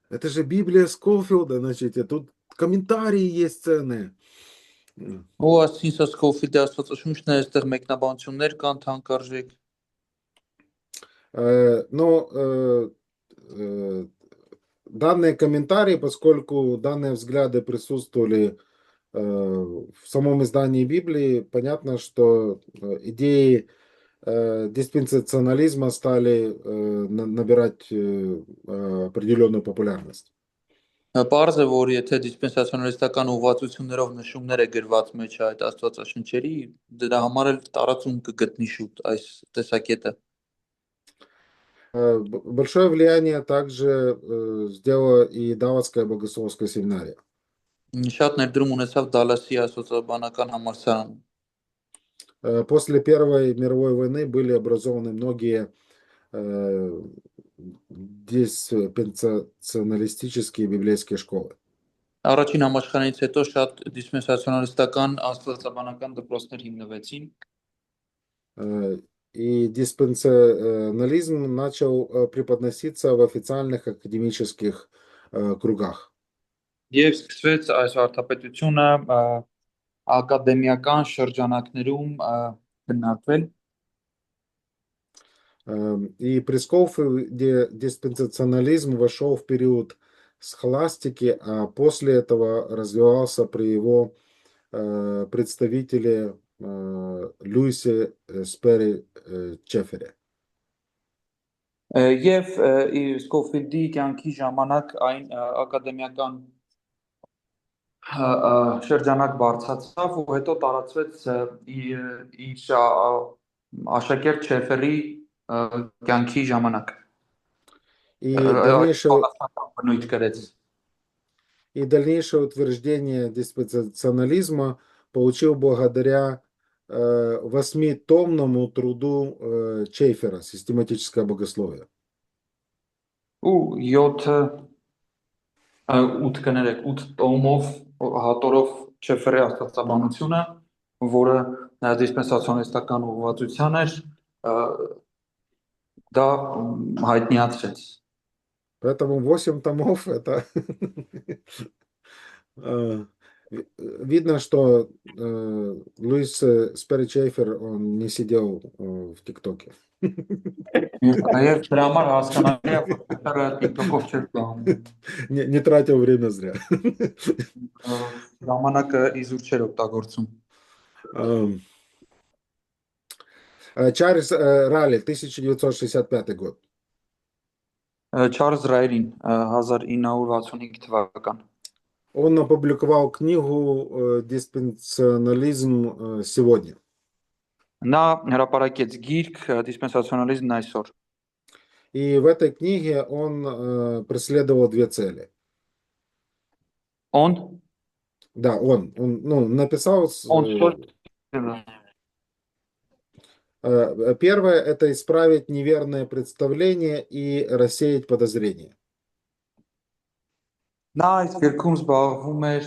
Speaker 2: Это же Библия Скоуфилда, значит, тут комментарии есть ценные.
Speaker 1: Ու ասին սա Սկոֆիլդի Աստվածաշունչն է, այստեղ մեկնաբանություններ կան թանկարժեք։
Speaker 2: Но данные комментарии, поскольку данные взгляды присутствовали в самом издании Библии, понятно, что идеи диспенсационализма стали набирать определенную популярность.
Speaker 1: Պարզ է, որ եթե դիսպենսացիոնալիստական ուղղվածություններով նշումներ է գրված մեջ այդ Աստվածաշնչերի, դրա համար էլ տարածում կգտնի շուտ այս տեսակետը։
Speaker 2: Большое влияние также сделала и Далласская богословская семинария.
Speaker 1: Շատ ներդրում ունեցավ Դալասի աստվածաբանական համալսարանը։
Speaker 2: После Первой мировой войны были образованы многие диспенсационалистические библейские школы.
Speaker 1: Առաջին համաշխարհանից հետո շատ դիսպենսացիոնալիստական աստվածաբանական դպրոցներ հիմնվեցին։
Speaker 2: И диспенсионализм начал преподноситься в официальных академических кругах.
Speaker 1: Եվ սկսվեց այս վարդապետությունը ակադեմիական շրջանակներում քննարկվել։
Speaker 2: И при Скофилде диспенсационализм вошел в период схоластики, а после этого развивался при его представителе Льюисе Спери Чефере.
Speaker 1: Եվ Սկոֆիլդի կյանքի ժամանակ այն ակադեմիական շրջանակ բարձրացավ ու հետո տարածվեց իր աշակերտ Չեֆերի կյանքի ժամանակ։
Speaker 2: И дальнейшее
Speaker 1: բնույթ կրեց։
Speaker 2: И дальнейшее утверждение диспенсационализма получил благодаря 8-томному труду Чейфера «Систематическое богословие».
Speaker 1: Ու 8 տոմով հատորով Չեֆերի աստվածաբանությունը, որը դիսպենսացիոնիստական ուղղվածության էր, դա հայտնիացրեց։
Speaker 2: Поэтому 8 томов это видно, что Луис Спери Чейфер, он не сидел в ТикТоке.
Speaker 1: Եվ դրա համար հասկանալի է, որ Չեֆերը TikTok-ով չէր զբաղվում։
Speaker 2: Не тратил время зря.
Speaker 1: Ժամանակը իզուր չէր օգտագործում։
Speaker 2: Чарльз Ралли, 1965 год.
Speaker 1: Չարլզ Ռայրին 1965 թվական։
Speaker 2: Он опубликовал книгу «Диспенсионализм сегодня».
Speaker 1: Նա հրապարակեց գիրք դիսպենսացիոնալիզմն այսօր։
Speaker 2: И в этой книге он преследовал две цели.
Speaker 1: Он?
Speaker 2: Да, он написал... Первое – это исправить неверное представление и рассеять подозрения.
Speaker 1: Նա այս գրքում զբաղվում էր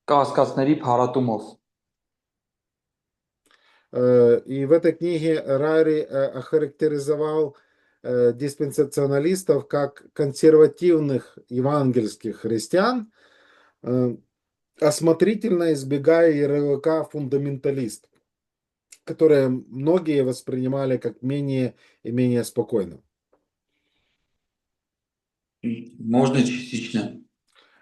Speaker 1: կասկածների փարատումով։
Speaker 2: И в этой книге Райри охарактеризовал диспенсационалистов как консервативных евангельских христиан, осмотрительно избегая ярлыка фундаменталист, которые многие воспринимали как менее и менее спокойно.
Speaker 1: Можно частично.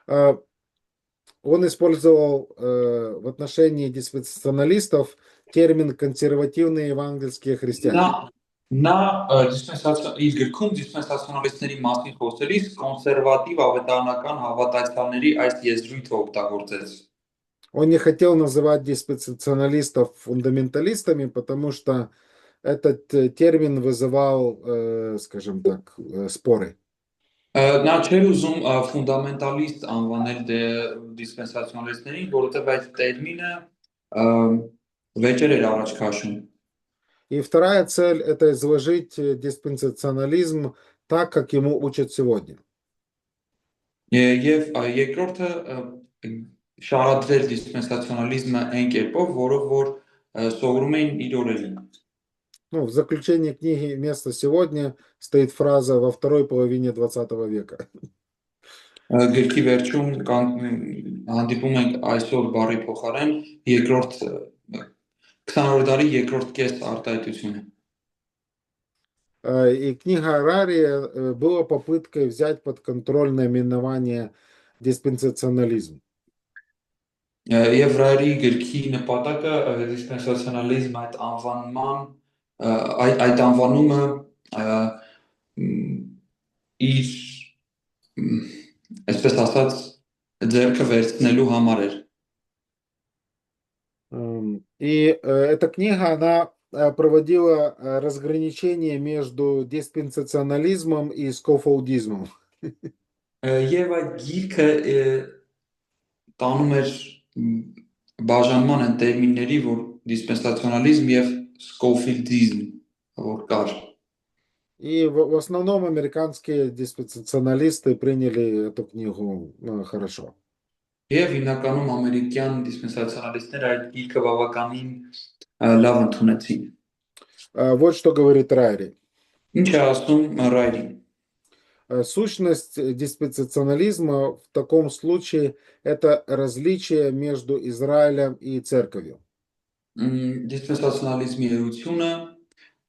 Speaker 2: Он использовал в отношении диспенсационалистов термин «консервативные евангельские христиане».
Speaker 1: Նա իր գրքում դիսպենսացիոնալիստների մասին խոսելիս կոնսերվատիվ ավետարանական հավատացյալների այս եզրույթը օգտագործեց։
Speaker 2: Он не хотел называть диспенсационалистов фундаменталистами, потому что этот термин вызывал, скажем так, споры.
Speaker 1: Նա չէր ուզում ֆունդամենտալիստ անվանել դիսպենսացիոնալիստներին, որովհետև այդ տերմինը վեճեր էր առաջ քաշում։
Speaker 2: И вторая цель – это изложить диспенсационализм так, как ему учат сегодня.
Speaker 1: Եվ երկրորդը շարադրել դիսպենսացիոնալիզմը այն կերպով, որով որ սովորում էին իր օրերին։
Speaker 2: В заключении книги «Место сегодня» стоит фраза «во второй половине 20 века».
Speaker 1: Գրքի վերջում հանդիպում ենք այսօր բառի փոխարեն երկրորդ 20-րդ դարի երկրորդ կես արտահայտությունը։
Speaker 2: И книга Рари была попыткой взять под контроль наименование диспенсационализм.
Speaker 1: Եվ Ռայրի գրքի նպատակը դիսպենսացիոնալիզմ այդ անվանումը իր այսպես ասած ձեռքը վերցնելու համար էր։
Speaker 2: И эта книга, она проводила разграничение между диспенсационализмом и скофолдизмом.
Speaker 1: Եվ այդ գիրքը տանում էր բաժանման են տերմինների, որ դիսպենսացիոնալիզմ եւ սկոֆիլդիզմ որ կար։
Speaker 2: И в основном американские диспенсационалисты приняли эту книгу хорошо.
Speaker 1: Եվ հիմնականում ամերիկյան դիսպենսացիոնալիստները այդ գիրքը բավականին լավ ընդունեցին։
Speaker 2: Вот что говорит Райри.
Speaker 1: Ինչ է ասում Ռայրին։
Speaker 2: Сущность диспенсационализма в таком случае это различие между Израилем и церковью.
Speaker 1: Դիսպենսացիոնալիզմի էությունը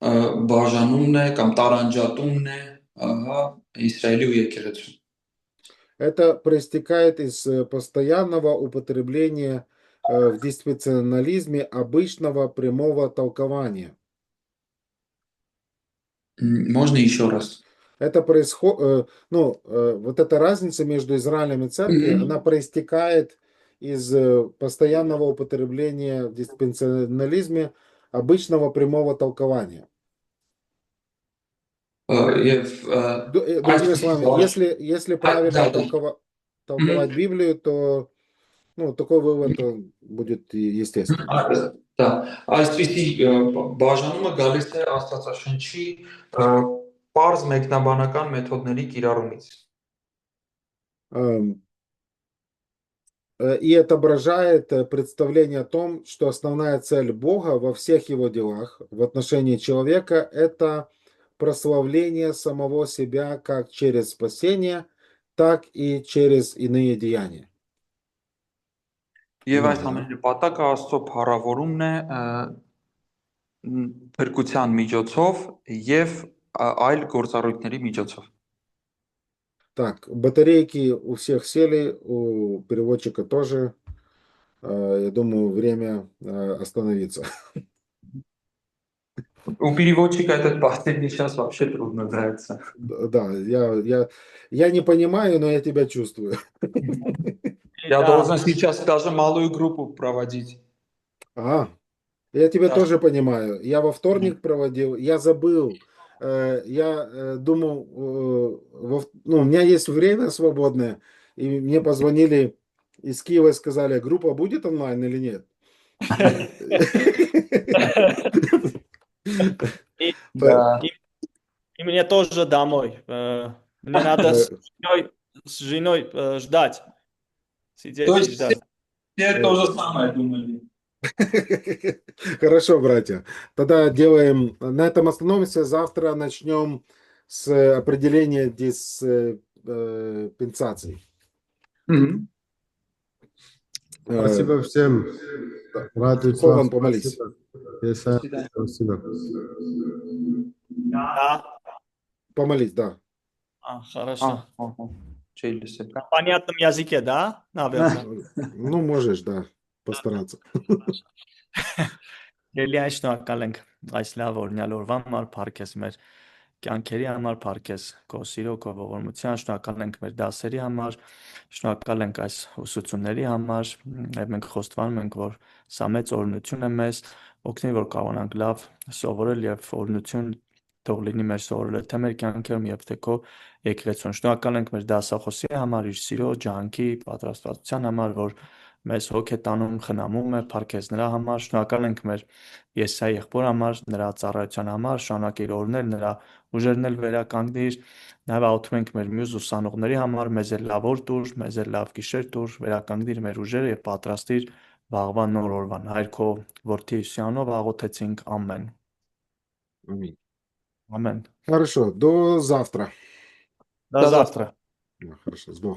Speaker 1: բաժանումն է կամ տարանջատումն է, ահա, Իսրայելի ու եկեղեցու։
Speaker 2: Это проистекает из постоянного употребления в диспенсационализме обычного прямого толкования.
Speaker 1: Можно еще раз.
Speaker 2: Это происходит, вот эта разница между Израилем и церковью, она проистекает из постоянного употребления в диспенсационализме обычного прямого толкования. Другими словами, если правильно толковать Библию, то такой вывод будет естественным.
Speaker 1: Да, այսպիսի բաժանումը գալիս է Աստվածաշնչի պարզ մեկնաբանական մեթոդների կիրառումից։
Speaker 2: И отображает представление о том, что основная цель Бога во всех его делах в отношении человека – это прославление самого себя как через спасение, так и через иные деяния.
Speaker 1: Եվ այս ամենի նպատակը Աստծո փառավորումն է փրկության միջոցով եւ այլ գործառույթների միջոցով։
Speaker 2: Так, батарейки у всех сели, у переводчика тоже. Я думаю, время остановиться.
Speaker 1: У переводчика этот последний час вообще трудно нравится.
Speaker 2: Да, я не понимаю, но я тебя чувствую.
Speaker 1: Я должен сейчас даже малую группу проводить.
Speaker 2: Я тебя тоже понимаю. Я во вторник проводил, я забыл. Я думал, у меня есть время свободное, и мне позвонили из Киева и сказали, группа будет онлайн или нет?
Speaker 3: И мне тоже домой. Мне надо с женой ждать. Сидеть и ждать.
Speaker 1: Я тоже самое думали.
Speaker 2: Хорошо, братья. Тогда делаем, на этом остановимся. Завтра начнем с определения диспенсаций.
Speaker 4: Спасибо всем.
Speaker 2: Кован, помолись.
Speaker 4: Спасибо.
Speaker 3: Да.
Speaker 2: Помолись, да.
Speaker 3: Хорошо.
Speaker 1: На
Speaker 3: понятном языке, да? Наверное.
Speaker 2: Ну, можешь, да, постараться.
Speaker 3: Լիլիան շնորհակալ ենք այս լավ օրհնյալ օրվա համար, փառքես մեր կյանքերի համար, փառքես քո սիրո, քո ողորմության, շնորհակալ ենք մեր դասերի համար, շնորհակալ ենք այս ուսուցումների համար, եւ մենք խոստովանում ենք, որ սա մեծ օրհնություն է մեզ, օգնի, որ կարողանանք լավ սովորել եւ օրհնություն թող լինի մեր սովորելը թե մեր կյանքում եւ թե քո եկեղեցուն։ Շնորհակալ ենք մեր դասախոսի համար, իր սիրո, ջանքի, պատրաստվածության համար, որ մեզ հոգ է տանում, խնամում է, փառքես նրա համար, շնորհակալ ենք մեր Եսայի եղբոր համար, նրա ծառայության համար, շնորհակալ օրհնել նրա ուժերն էլ վերականգնիր, նաև աղոթում ենք մեր մյուս ուսանողների համար, մեզ էլ լավ օր տուր, մեզ էլ լավ գիշեր տուր, վերականգնիր մեր уժերը եւ պատրաստիր վաղվա նոր օրվան։ Հայր քո որդի Հիսյանով աղոթեցինք, ամեն։
Speaker 2: Аминь.
Speaker 3: Ամեն։
Speaker 2: Хорошо, до завтра.
Speaker 3: До завтра.
Speaker 2: Хорошо, с Богом.